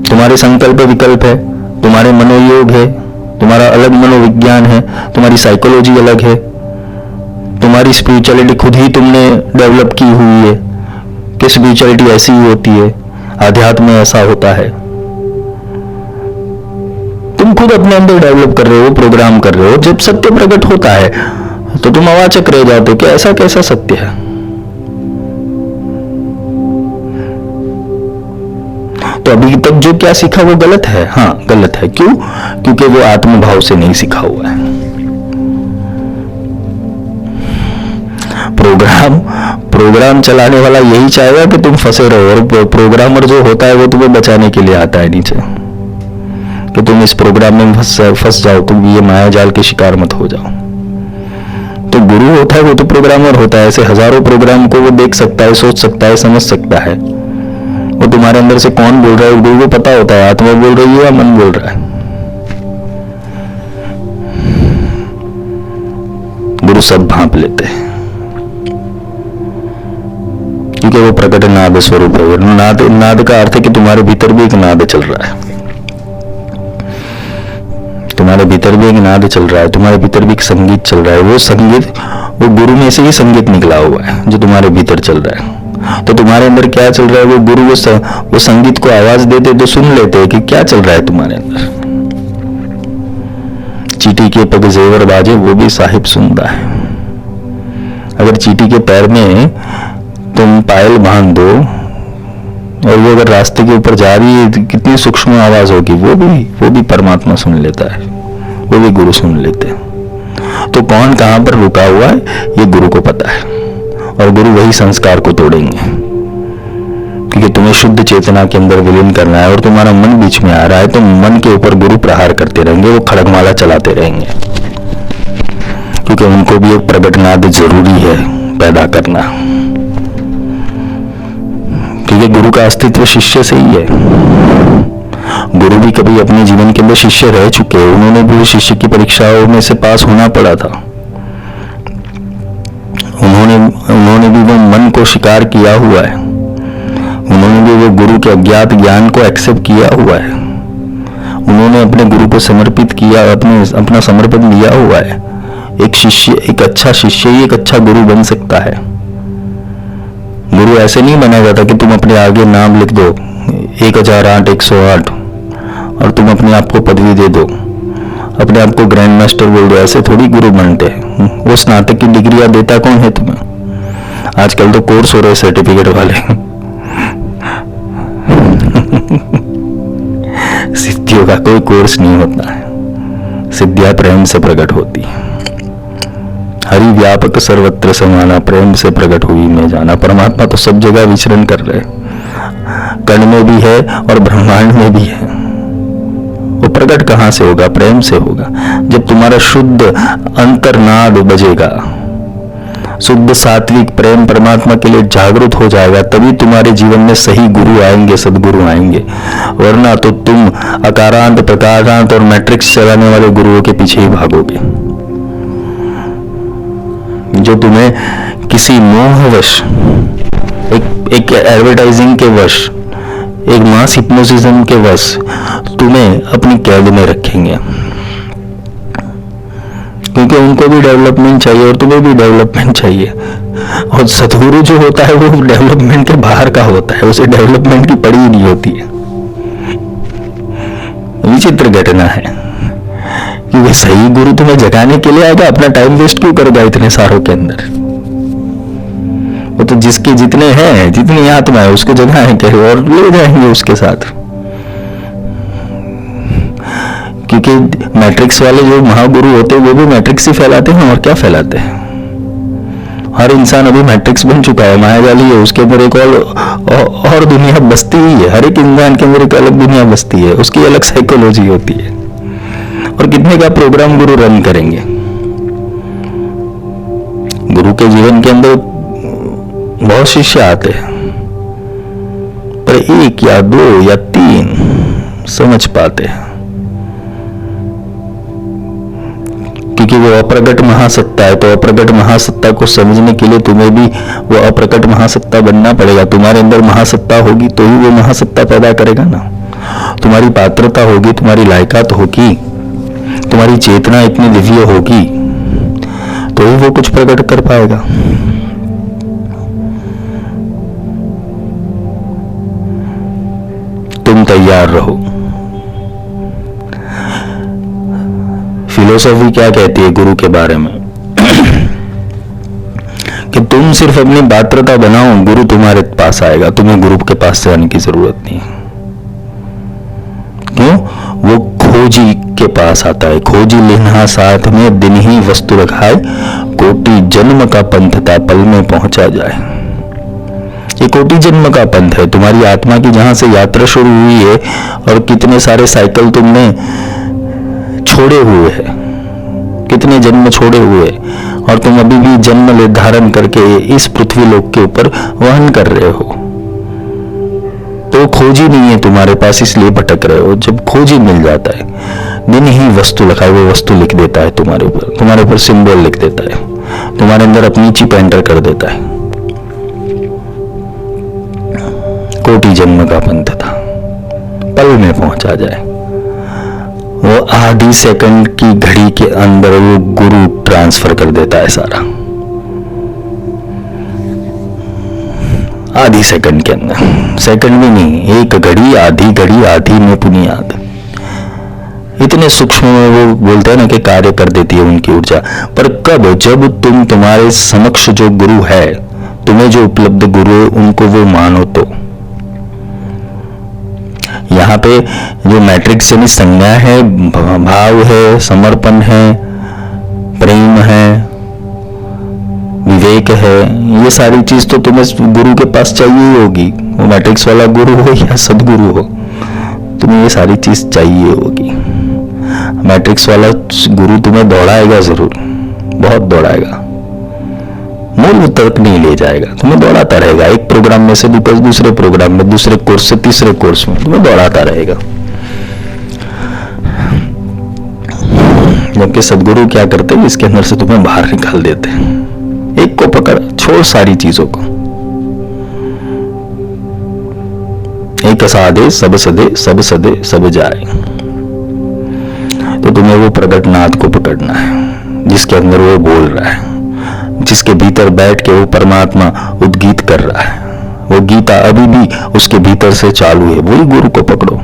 तुम्हारे संकल्प विकल्प है, तुम्हारे मनोयोग है, तुम्हारा अलग मनोविज्ञान है, तुम्हारी साइकोलॉजी अलग है, तुम्हारी स्पिरिचुअलिटी खुद ही तुमने डेवलप की हुई है कि स्पिरिचुअलिटी ऐसी ही होती है, अध्यात्म ऐसा होता है। तुम खुद अपने अंदर डेवलप कर रहे हो, प्रोग्राम कर रहे हो। जब सत्य प्रकट होता है तो तुम अवाचक रह जाते हो कि ऐसा कैसा सत्य है। तो अभी तक जो क्या सीखा वो गलत है। हाँ, गलत है। क्यों? क्योंकि वो आत्मभाव से नहीं सीखा हुआ है। प्रोग्राम चलाने वाला यही चाहेगा कि तुम फंसे रहो, और प्रोग्रामर जो होता है वो तुम्हें बचाने के लिए आता है नीचे कि तुम इस प्रोग्राम में फंस जाओ, तुम ये माया जाल के शिकार मत हो जाओ। तो गुरु होता है वो तो प्रोग्रामर होता है। ऐसे हजारों प्रोग्राम को वो देख सकता है, सोच सकता है, समझ सकता है। वो तुम्हारे अंदर से कौन बोल रहा है गुरु को पता होता है, आत्मा बोल रही है या मन बोल रहा है। गुरु सब भांप लेते हैं क्योंकि वो प्रकट नाद स्वरूप है। नाद का अर्थ है कि तुम्हारे भीतर भी एक नाद चल रहा है, तुम्हारे भीतर भी एक नाद चल रहा है, तुम्हारे भीतर भी एक संगीत चल रहा है। वो संगीत वो गुरु में से ही संगीत निकला हुआ है जो तुम्हारे भीतर चल रहा है। तो तुम्हारे अंदर क्या चल रहा है वो गुरु वो संगीत को आवाज देते तो सुन लेते हैं कि क्या चल रहा है तुम्हारे अंदर। चींटी के पग जेवर बाजे वो भी साहिब सुनता है। अगर चींटी के पैर में तुम पायल बांध दो और वो अगर रास्ते के ऊपर जा रही है तो कितनी सूक्ष्म आवाज होगी, वो भी परमात्मा सुन लेता है, वो भी गुरु सुन लेते हैं। तो कौन कहां पर रुका हुआ है ये गुरु को पता है, और गुरु वही संस्कार को तोड़ेंगे, क्योंकि तुम्हें शुद्ध चेतना के अंदर विलीन करना है और तुम्हारा मन बीच में आ रहा है, तो मन के ऊपर गुरु प्रहार करते रहेंगे, वो खड़गमाला चलाते रहेंगे, क्योंकि उनको भी एक प्रगटनाद जरूरी है पैदा करना, क्योंकि गुरु का अस्तित्व शिष्य से ही है। गुरु भी कभी अपने जीवन के अंदर शिष्य रह चुके हैं, उन्होंने भी शिष्य की परीक्षाओं में से पास होना पड़ा था, उन्होंने भी वो मन को स्वीकार किया हुआ है, उन्होंने भी वो गुरु के अज्ञात ज्ञान को एक्सेप्ट किया हुआ है, उन्होंने अपने गुरु को समर्पित किया, अपना समर्पण दिया हुआ है। एक शिष्य, एक अच्छा शिष्य ही एक अच्छा गुरु बन सकता है। गुरु ऐसे नहीं बना जाता कि तुम अपने आगे नाम लिख दो 1008 108 और तुम अपने आप को पदवी दे दो, अपने आप को ग्रैंड मास्टर बोल दो, ऐसे थोड़ी गुरु बनते हैं। वो स्नातक की डिग्रियां देता कौन है तुम्हें? आजकल तो कोर्स हो रहे सर्टिफिकेट वाले। सिद्धियों का कोई कोर्स नहीं होता है, सिद्धियां प्रेम से प्रकट होती है। हरि व्यापक सर्वत्र समाना, प्रेम से प्रकट हुई में जाना। परमात्मा तो सब जगह विचरण कर रहे, कण में भी है और ब्रह्मांड में भी है। वो प्रकट कहां से होगा? प्रेम से होगा। जब तुम्हारा शुद्ध अंतर्नाद बजेगा, शुद्ध सात्विक प्रेम परमात्मा के लिए जागृत हो जाएगा, तभी तुम्हारे जीवन में सही गुरु आएंगे, सदगुरु आएंगे। वरना तो तुम अकारांत, प्रकारांत और मैट्रिक्स चलाने वाले गुरुओं के पीछे ही भागोगे, जो तुम्हें किसी मोहवश, एक एडवर्टाइजिंग के वश, एक मास हिप्नोसिज्म के वश तुम्हें अपनी कैद में रखेंगे, क्योंकि उनको भी डेवलपमेंट चाहिए और तुम्हें भी डेवलपमेंट चाहिए। और सतगुरु जो होता है वो डेवलपमेंट के बाहर का होता है, उसे डेवलपमेंट की पड़ी ही नहीं होती है। विचित्र घटना है, क्योंकि सही गुरु तुम्हें जगाने के लिए आएगा, अपना टाइम वेस्ट क्यों करेगा इतने सारों के अंदर? वो तो जिसके जितने हैं, जितनी आत्मा है उसको जगाएं कहे और ले जाएंगे उसके साथ। क्योंकि मैट्रिक्स वाले जो महागुरु होते हैं वो भी मैट्रिक्स ही फैलाते हैं, और क्या फैलाते हैं। हर इंसान अभी मैट्रिक्स बन चुका है, मायाजाली है, उसके अंदर एक और दुनिया बसती ही है। हर एक इंसान के अंदर एक अलग दुनिया बसती है, उसकी अलग साइकोलॉजी होती है। और कितने का प्रोग्राम गुरु रन करेंगे? गुरु के जीवन के अंदर बहुत शिष्य आते हैं, पर एक या दो या तीन समझ पाते हैं, क्योंकि वो अप्रगट महासत्ता है। तो अप्रगट महासत्ता को समझने के लिए तुम्हें भी वो अप्रगट महासत्ता बनना पड़ेगा। तुम्हारे अंदर महासत्ता होगी तो ही वो महासत्ता पैदा करेगा ना। तुम्हारी पात्रता होगी, तुम्हारी लायकात होगी, तुम्हारी चेतना इतनी दिव्य होगी तो ही वो कुछ प्रकट कर पाएगा। तुम तैयार रहो। फिलोसॉफी क्या कहती है गुरु के बारे में? कि तुम सिर्फ अपनी पात्रता बनाओ, गुरु तुम्हारे पास आएगा, तुम्हें गुरु के पास से आने की जरूरत नहीं। क्यों? वो खोजी के पास आता है। खोजी लेना साथ में दिन ही वस्तु रखाए, कोटि जन्म का पंथ था पल में पहुंचा जाए। ये कोटि जन्म का पंथ है, तुम्हारी आत्मा की जहां से यात्रा शुरू हुई है और कितने सारे साइकिल तुमने छोड़े हुए हैं, कितने जन्म छोड़े हुए, और तुम अभी भी जन्म निर्धारण करके इस पृथ्वी लोक के ऊपर वहन कर रहे हो। तो खोजी नहीं है तुम्हारे पास, इसलिए भटक रहे हो। जब खोजी मिल जाता है, दिन ही वस्तु लिखा है, वो वस्तु लिख देता है तुम्हारे ऊपर सिंबल लिख देता है, तुम्हारे अंदर अपनी चिप एंटर कर देता है। कोटि जन्म का पंथ था, पल में पहुंचा जाए। वो आधी सेकंड की घड़ी के अंदर वो गुरु ट्रांसफर कर देता है सारा, आधी सेकंड के अंदर। सेकंड भी नहीं, एक घड़ी, आधी घड़ी, आधी में बुनियाद। इतने सूक्ष्म में वो बोलते हैं ना कि कार्य कर देती है उनकी ऊर्जा। पर कब? जब तुम्हारे समक्ष जो गुरु है, तुम्हें जो उपलब्ध गुरु है, उनको वो मानो। तो यहाँ पे जो मैट्रिक्स यानी संज्ञा है, भाव है, समर्पण है, प्रेम है, विवेक है, ये सारी चीज तो तुम्हें गुरु के पास चाहिए ही होगी। वो मैट्रिक्स वाला गुरु हो या सदगुरु हो, तुम्हें ये सारी चीज चाहिए होगी। मैट्रिक्स वाला गुरु तुम्हें दौड़ाएगा जरूर, बहुत दौड़ाएगा, मूल तक नहीं ले जाएगा, तुम्हें दौड़ाता रहेगा। एक प्रोग्राम में से दूसरे प्रोग्राम में, दूसरे कोर्स से तीसरे कोर्स में तुम्हें दौड़ाता रहेगा। जबकि सदगुरु क्या करते हैं, इसके अंदर से तुम्हें बाहर निकाल देते हैं। एक को पकड़, छोड़ सारी चीजों को। एक साधे सब सदे, सब सदे सब जाए। तो तुम्हें वो प्रगट नाथ को पकड़ना है, जिसके अंदर वो बोल रहा है, जिसके भीतर बैठ के वो परमात्मा उद्गीत कर रहा है। वो गीता अभी भी उसके भीतर से चालू है। वही गुरु को पकड़ो,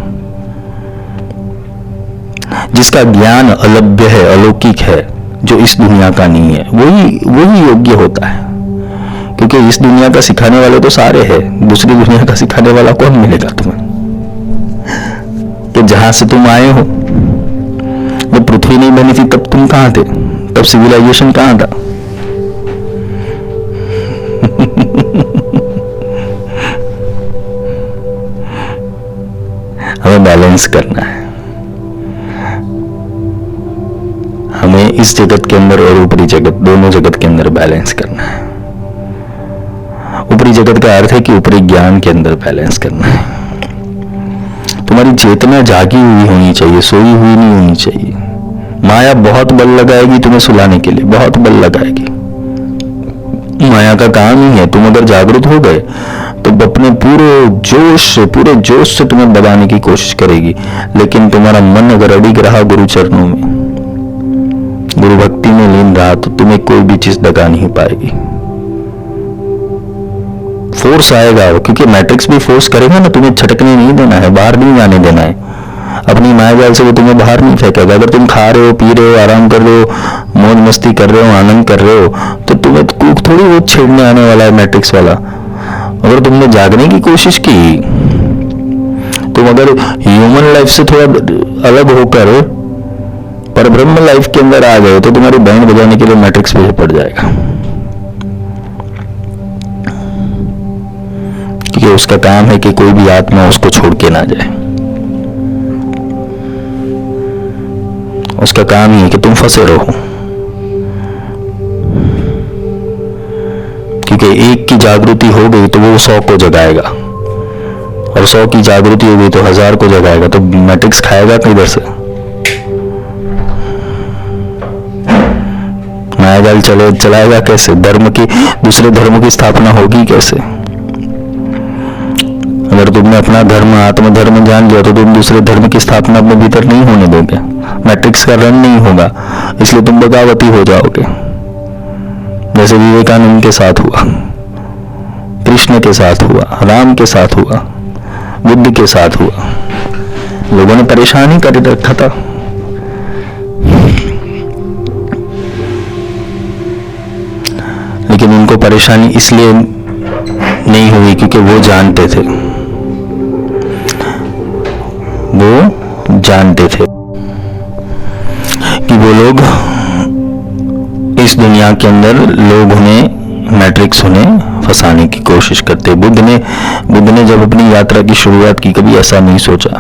जिसका ज्ञान अलभ्य है, अलौकिक है, जो इस दुनिया का नहीं है, वही योग्य होता है। क्योंकि इस दुनिया का सिखाने वाले तो सारे हैं, दूसरी दुनिया का सिखाने वाला कौन मिलेगा तुम्हें? कि जहां से तुम आए हो, जब पृथ्वी नहीं बनी थी तब तुम कहां थे? तब सिविलाइजेशन कहां था? हमें बैलेंस करना है। हमें इस जगत के अंदर और ऊपरी जगत, दोनों जगत के अंदर बैलेंस करना है। ऊपरी जगत का अर्थ है कि ऊपरी ज्ञान के अंदर बैलेंस करना है। तुम्हारी चेतना जागी हुई होनी चाहिए, सोई हुई नहीं होनी चाहिए। माया बहुत बल लगाएगी तुम्हें सुलाने के लिए, बहुत बल लगाएगी। माया का काम ही है, तुम अगर जागृत हो गए तो अपने पूरे जोश से तुम्हें दबाने की कोशिश करेगी। लेकिन तुम्हारा मन अगर अड़िग रहा गुरु चरणों में, गुरु भक्ति में लीन रहा, तो तुम्हें कोई भी चीज दगा नहीं पाएगी। फोर्स आएगा, क्योंकि मैट्रिक्स भी फोर्स करेगा ना, तुम्हें छटकने नहीं देना है, बाहर नहीं जाने देना है। अपनी माया जाल से वो तुम्हें बाहर नहीं फेंकेगा। अगर तुम खा रहे हो, पी रहे हो, आराम कर रहे हो, मौज मस्ती कर रहे हो, आनंद कर रहे हो, तो तुम्हें थोड़ी बहुत छेड़ने आने वाला है मैट्रिक्स वाला। अगर तुमने जागने की कोशिश की, तुम अगर ह्यूमन लाइफ से थोड़ा अलग होकर पर ब्रह्म लाइफ के अंदर आ गए, तो तुम्हारी बैंड बजाने के लिए मैट्रिक्स पे पड़ जाएगा। क्योंकि उसका काम है कि कोई भी आत्मा उसको छोड़ के ना जाए। उसका काम ही है कि तुम फंसे रहो। क्योंकि एक की जागृति हो गई तो वो 100 को जगाएगा, और 100 की जागृति हो गई तो 1000 को जगाएगा। तो मैट्रिक्स खाएगा किधर से? मायाजाल चलाएगा कैसे? दूसरे धर्म की स्थापना होगी कैसे? अगर तुमने अपना धर्म आत्मधर्म जान लिया तो तुम दूसरे धर्म की स्थापना अपने भीतर नहीं होने दोगे। मैट्रिक्स का रन नहीं होगा, इसलिए तुम बगावती हो जाओगे। जैसे विवेकानंद के साथ हुआ, कृष्ण के साथ हुआ, राम के साथ हुआ, बुद्ध के साथ हुआ। लोगों ने परेशान ही कर रखा था। लेकिन उनको परेशानी इसलिए नहीं हुई क्योंकि वो जानते थे कि वो लोग इस दुनिया के अंदर लोग उन्हें मैट्रिक्स उन्हें फंसाने की कोशिश करते। बुद्ध ने जब अपनी यात्रा की शुरुआत की, कभी ऐसा नहीं सोचा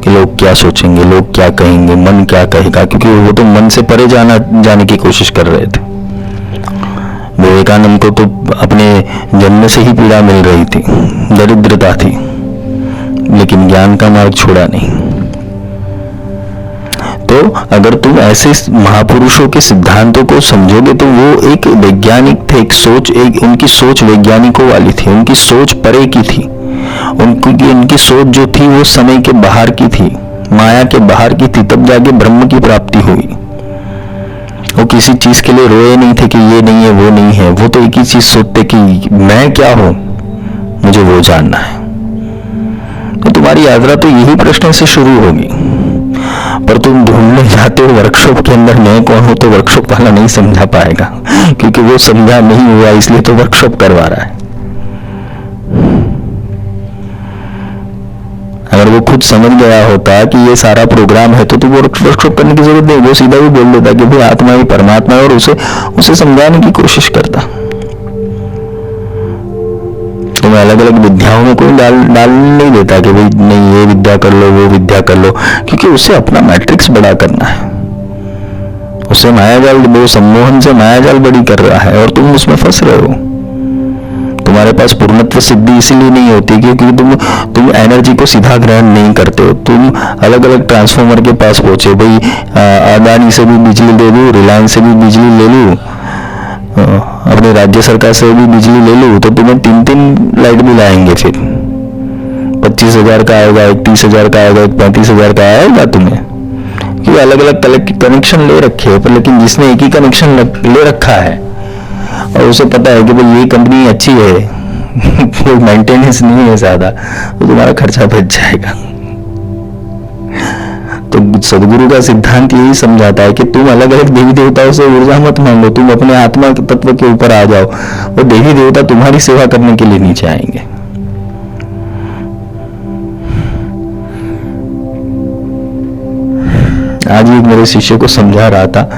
कि लोग क्या सोचेंगे, लोग क्या कहेंगे, मन क्या कहेगा, क्योंकि वो तो मन से परे जाने की कोशिश कर रहे थे। विवेकानंद को तो अपने जन्म से ही पीड़ा मिल रही थी, दरिद्रता थी, लेकिन ज्ञान का मार्ग छोड़ा नहीं। तो अगर तुम ऐसे महापुरुषों के सिद्धांतों को समझोगे तो वो एक वैज्ञानिक थे, उनकी सोच वैज्ञानिकों वाली थी, उनकी सोच परे की थी। उनकी सोच जो थी वो समय के बाहर की थी, माया के बाहर की थी। तब जाके ब्रह्म की प्राप्ति हुई। वो किसी चीज के लिए रोए नहीं थे कि ये नहीं है, वो नहीं है। वो तो एक ही चीज सोचते कि मैं क्या हूं, मुझे वो जानना है। तो तुम्हारी यात्रा तो यही प्रश्न से शुरू होगी पर तुम ढूंढने जाते हो वर्कशॉप के अंदर मैं कौन हूं, तो वर्कशॉप वाला नहीं समझा पाएगा, क्योंकि वो समझा नहीं हुआ, इसलिए तो वर्कशॉप करवा रहा है। अगर वो खुद समझ गया होता कि ये सारा प्रोग्राम है तो वो वर्कशॉप करने की जरूरत नहीं, वो सीधा ही बोल देता कि भाई आत्मा ही परमात्मा है, और उसे समझाने की कोशिश करता। तुम्हें अलग अलग विद्याओं में कोई डाल नहीं देता कि भाई नहीं ये विद्या कर लो, वो विद्या कर लो, क्योंकि उसे अपना मैट्रिक्स बड़ा करना है। उसे मायाजाल, वो सम्मोहन से मायाजाल बड़ी कर रहा है और तुम उसमें फंस रहे हो। तुम्हारे पास पूर्णत्व सिद्धि इसीलिए नहीं होती क्योंकि तुम एनर्जी को सीधा ग्रहण नहीं करते हो। तुम अलग अलग ट्रांसफॉर्मर के पास पहुंचे, भाई अदानी से भी बिजली ले लूं, रिलायंस से भी बिजली ले लूं, अपने राज्य सरकार से भी बिजली ले लूं, तो तुम्हें 3 लाइट बिल आएंगे। फिर 25,000 का आएगा, एक 30,000 का आएगा, एक 35,000 का आएगा तुम्हें, क्योंकि अलग अलग कनेक्शन ले रखे हैं। पर लेकिन जिसने एक ही कनेक्शन ले रखा है और उसे पता है कि भाई ये कंपनी अच्छी है, कोई मेंटेनेंस नहीं है ज्यादा, तो तुम्हारा खर्चा बच जाएगा। तो सदगुरु का सिद्धांत यही समझाता है कि तुम अलग अलग देवी देवताओं से ऊर्जा मत मांगो, तुम अपने आत्मा तत्व के ऊपर आ जाओ, वो देवी देवता तुम्हारी सेवा करने के लिए नीचे आएंगे। आज एक मेरे शिष्य को समझा रहा था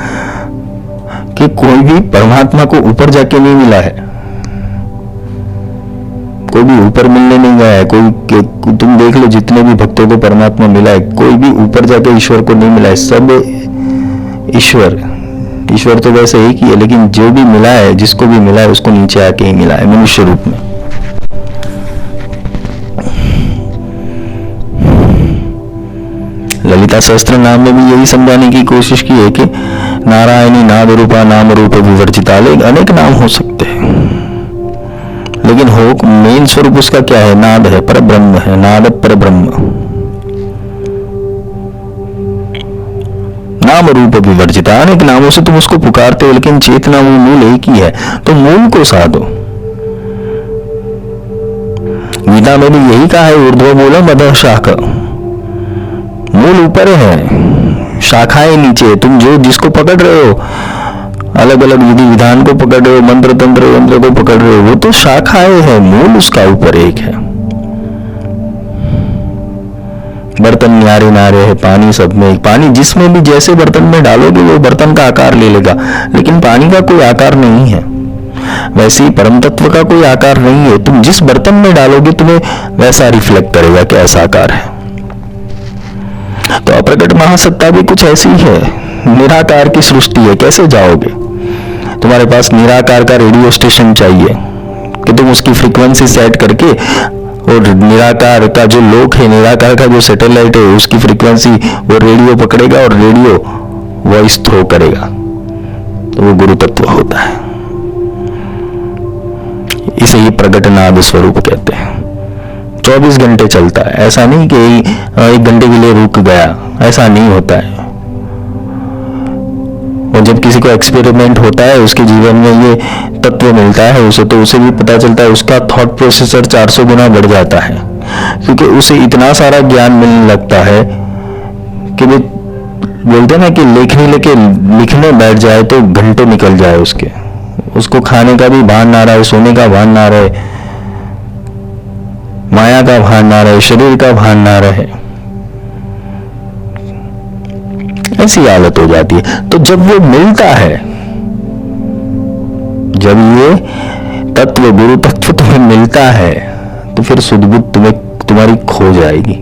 कि कोई भी परमात्मा को ऊपर जाके नहीं मिला है, कोई भी ऊपर मिलने नहीं गया है। तुम देख लो जितने भी भक्तों को परमात्मा मिला है, कोई भी ऊपर जाके ईश्वर को नहीं मिला है। सब ईश्वर तो वैसे एक ही है, लेकिन जो भी मिला है, जिसको भी मिला है, उसको नीचे आके ही मिला है, मनुष्य रूप में। ललिता सहस्त्र नाम में भी यही समझाने की कोशिश की है कि नारायणी नाद रूपा नाम रूप विवर्जिता। अनेक नाम हो सकते हैं, लेकिन हो मेन स्वरूप उसका क्या है? नाद है, पर ब्रह्म है, नाद पर ब्रह्म। नाम रूप विवर्जिता, अनेक नामों से तुम उसको पुकारते हो, लेकिन चेतना वो मूल एक ही है। तो मूल को साधो। गीता में भी यही कहा है, ऊर्ध्व मूलम अधः शाखा। मूल ऊपर है, शाखाएं नीचे। तुम जिसको पकड़ रहे हो, अलग अलग विधि विधान को पकड़ रहे हो, मंत्र तंत्र यंत्र को पकड़ रहे हो, वो तो शाखाएं है, मूल उसका ऊपर एक है। बर्तन न्यारे नारे है, पानी सब में। पानी जिसमें भी जैसे बर्तन में डालोगे वो बर्तन का आकार ले लेगा, लेकिन पानी का कोई आकार नहीं है। वैसे ही परम तत्व का कोई आकार नहीं है। तुम जिस बर्तन में डालोगे तुम्हें वैसा रिफ्लेक्ट करेगा कि ऐसा आकार है। तो अप्रकट महासत्ता भी कुछ ऐसी है, निराकार की सृष्टि है। कैसे जाओगे? तुम्हारे पास निराकार का रेडियो स्टेशन चाहिए कि तुम उसकी फ्रीक्वेंसी सेट करके, और निराकार का जो लोक है, निराकार का जो सैटेलाइट है, उसकी फ्रीक्वेंसी वो रेडियो पकड़ेगा और रेडियो वॉइस थ्रो करेगा, तो वो गुरु तत्व होता है। इसे ही प्रगट नाद स्वरूप कहते हैं। 24 घंटे चलता है, ऐसा नहीं कि 1 घंटे के लिए रुक गया, ऐसा नहीं होता है। और जब किसी को एक्सपेरिमेंट होता है, उसके जीवन में ये तत्व मिलता है उसे, तो उसे भी पता चलता है उसका थॉट प्रोसेसर 400 गुना बढ़ जाता है, क्योंकि उसे इतना सारा ज्ञान मिलने लगता है कि वो बोलते ना कि लिखने बैठ जाए तो घंटों निकल जाए उसको खाने का भी भान ना रहे, सोने का भान ना रहे, माया का भान ना रहे, शरीर का भान ना रहे, ऐसी हालत हो जाती है। तो जब वो मिलता है, जब ये तत्व गुरु तत्व तुम्हें मिलता है, तो फिर सुध-बुध तुम्हारी खो जाएगी,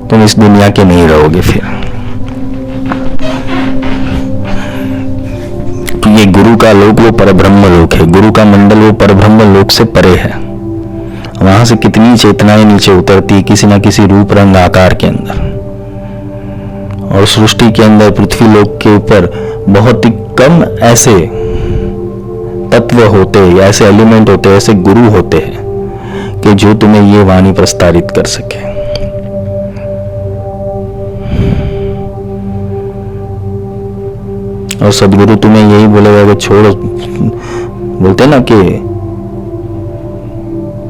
तुम इस दुनिया के नहीं रहोगे फिर। तो ये गुरु का लोक वो परब्रह्म लोक है, गुरु का मंडल वो परब्रह्म लोक से परे है। वहां से कितनी चेतनाएं नीचे उतरती, किसी ना किसी रूप रंग आकार के अंदर। और सृष्टि के अंदर पृथ्वी लोक के ऊपर बहुत ही कम ऐसे तत्व होते, ऐसे एलिमेंट होते, ऐसे गुरु होते हैं कि जो तुम्हें ये वाणी प्रस्तारित कर सके। और सदगुरु तुम्हें यही बोलेगा कि छोड़ो, बोलते ना कि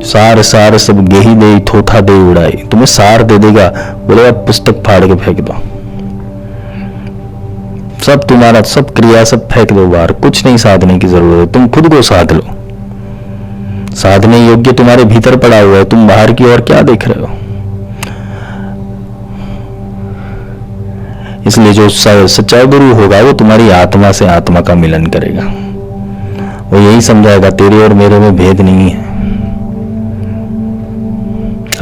सार सार सब गेही दे, थोथा दे उड़ाई। तुम्हें सार दे देगा, बोलेगा पुस्तक फाड़ के फेंक दो, सब तुम्हारा, सब क्रिया सब फेंक दो बाहर, कुछ नहीं साधने की जरूरत है, तुम खुद को साध लो। साधने योग्य तुम्हारे भीतर पड़ा हुआ है, तुम बाहर की ओर क्या देख रहे हो। इसलिए जो सच्चा गुरु होगा वो तुम्हारी आत्मा से आत्मा का मिलन करेगा। वो यही समझाएगा तेरे और मेरे में भेद नहीं है।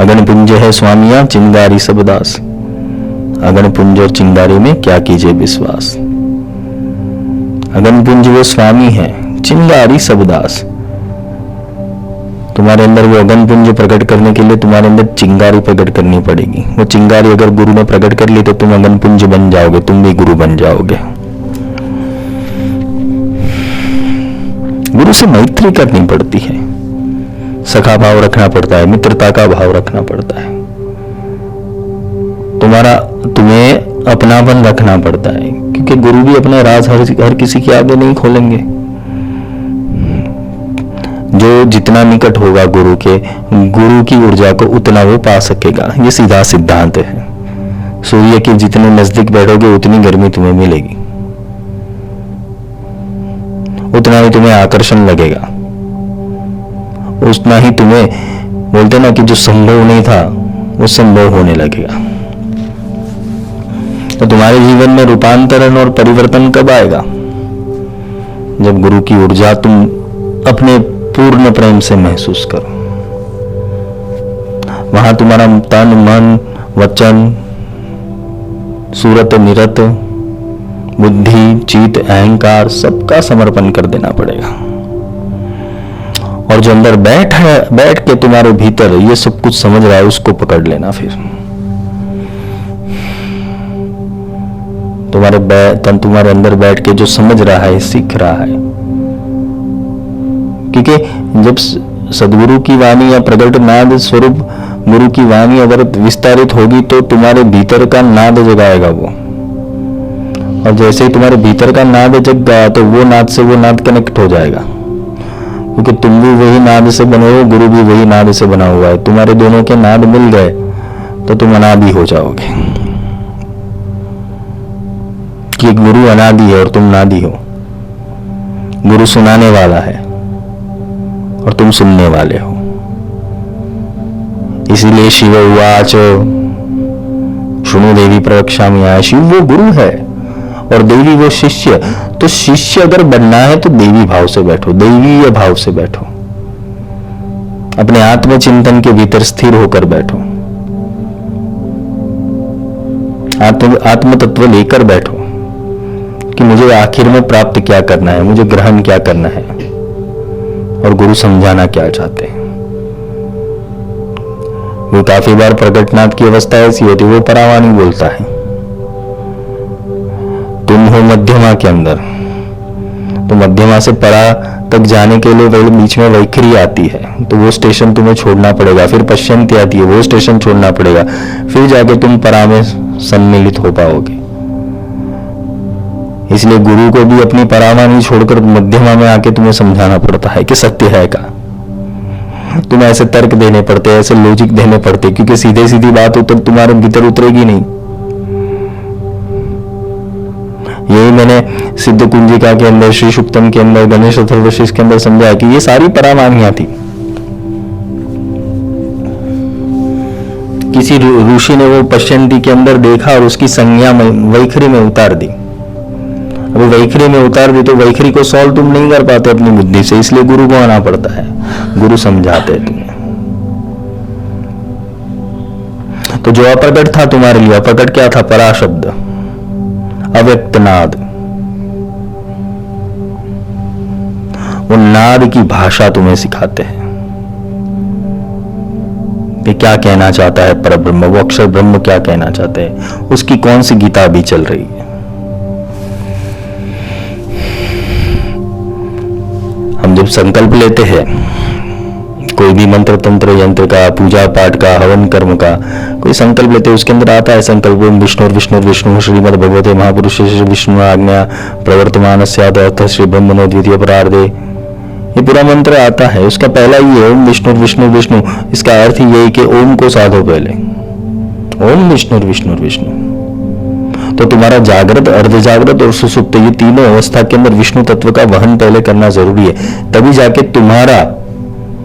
अगन पुंज है स्वामिया चिंगारी सब दास, अगन पुंज और चिंगारी में क्या कीजिए विश्वास। अगन पुंज वो स्वामी है, चिंगारी सब दास। तुम्हारे अंदर वो अगन पुंज प्रकट करने के लिए तुम्हारे अंदर चिंगारी प्रकट करनी पड़ेगी। वो चिंगारी अगर गुरु ने प्रकट कर ली तो तुम अगन पुंज बन जाओगे, तुम भी गुरु बन जाओगे। गुरु से मैत्री करनी पड़ती है, सखा भाव रखना पड़ता है, मित्रता का भाव रखना पड़ता है, तुम्हें अपनापन रखना पड़ता है, क्योंकि गुरु भी अपने राज हर किसी के आगे नहीं खोलेंगे। जो जितना निकट होगा गुरु के, गुरु की ऊर्जा को उतना वो पा सकेगा। ये सीधा सिद्धांत है। सूर्य के जितने नजदीक बैठोगे उतनी गर्मी तुम्हें मिलेगी, उतना ही तुम्हें आकर्षण लगेगा, उतना ही तुम्हें, बोलते ना कि जो संभव नहीं था वो संभव होने लगेगा। तो तुम्हारे जीवन में रूपांतरण और परिवर्तन कब आएगा? जब गुरु की ऊर्जा तुम अपने पूर्ण प्रेम से महसूस करो। वहां तुम्हारा तन मन वचन सूरत निरत बुद्धि चित अहंकार सबका समर्पण कर देना पड़ेगा। और जो अंदर बैठ के तुम्हारे भीतर ये सब कुछ समझ रहा है उसको पकड़ लेना। फिर तुम्हारे अंदर बैठ के जो समझ रहा है सीख रहा है, क्योंकि जब सदगुरु की वाणी या प्रगट नाद स्वरूप गुरु की वाणी अगर विस्तारित होगी तो तुम्हारे भीतर का नाद जगाएगा वो। और जैसे ही तुम्हारे भीतर का नाद जग गया तो वो नाद से वो नाद कनेक्ट हो जाएगा, क्योंकि तुम भी वही नाद से बने हो, गुरु भी वही नाद से बना हुआ है। तुम्हारे दोनों के नाद मिल गए तो तुम अनादि हो जाओगे, कि गुरु अनादि है और तुम नादि हो। गुरु सुनाने वाला है और तुम सुनने वाले हो। इसीलिए शिव उवाच शुणु देवी प्रवक्ष्यामि आया। शिव वो गुरु है और देवी वो शिष्य। तो शिष्य अगर बनना है तो देवी भाव से बैठो, दैवीय भाव से बैठो, अपने आत्मचिंतन के भीतर स्थिर होकर बैठो, आत्म तत्व लेकर बैठो कि मुझे आखिर में प्राप्त क्या करना है, मुझे ग्रहण क्या करना है और गुरु समझाना क्या चाहते हैं। वो काफी बार प्रकटनाथ की अवस्था ऐसी होती है, वो परावाणी बोलता है, तुम हो मध्यमा के अंदर, तो मध्यमा से परा तक जाने के लिए वही बीच में वैखरी आती है, तो वो स्टेशन तुम्हें छोड़ना पड़ेगा। फिर पश्यंती आती है, वो स्टेशन छोड़ना पड़ेगा, फिर जाके तुम परा में सम्मिलित हो पाओगे। इसलिए गुरु को भी अपनी परावाणी छोड़कर मध्यमा में आके तुम्हें समझाना पड़ता है कि सत्य है का। तुम्हें ऐसे तर्क देने पड़ते, ऐसे लॉजिक देने पड़ते, क्योंकि सीधे सीधी बात उतर तुम्हारे भीतर उतरेगी नहीं। यही मैंने सिद्ध कुंजिका के अंदर, श्री सुक्तम के अंदर, गणेश अथर्वशीष के अंदर समझाया कि ये सारी परावाणियां थी। किसी ऋषि ने वो पश्यंती के अंदर देखा और उसकी संज्ञा वैखरी में उतार दी। अभी वैखरी में उतार दी तो वैखरी को सॉल्व तुम नहीं कर पाते अपनी बुद्धि से, इसलिए गुरु को आना पड़ता है, गुरु समझाते हैं तुम्हें। तो जो अप्रकट था तुम्हारे लिए, अप्रकट क्या था? पराशब्द, अव्यक्त नाद। वो नाद की भाषा तुम्हें सिखाते हैं कि क्या कहना चाहता है परब्रह्म, वो अक्षर ब्रह्म क्या कहना चाहते हैं, उसकी कौन सी गीता अभी चल रही है। हम जब संकल्प लेते हैं कोई भी मंत्र तंत्र यंत्र का, पूजा पाठ का, हवन कर्म का कोई संकल्प लेते हैं, उसके अंदर आता है संकल्प विष्णु विष्णु विष्णु श्रीमद् भगवते महापुरुष विष्णु आज्ञा प्रवर्तमान स्यात् श्री ब्रह्मणो द्वितीय परार्धे, ये पूरा मंत्र आता है। उसका पहला ये ओम विष्णु विष्णु विष्णु, इसका अर्थ यही कि ओम को साधो पहले, ओम विष्णु विष्णु विष्णु। तो तुम्हारा जागृत, अर्ध जागृत और सुसुप्त, ये तीनों अवस्था के अंदर विष्णु तत्व का वहन पहले करना जरूरी है, तभी जाके तुम्हारा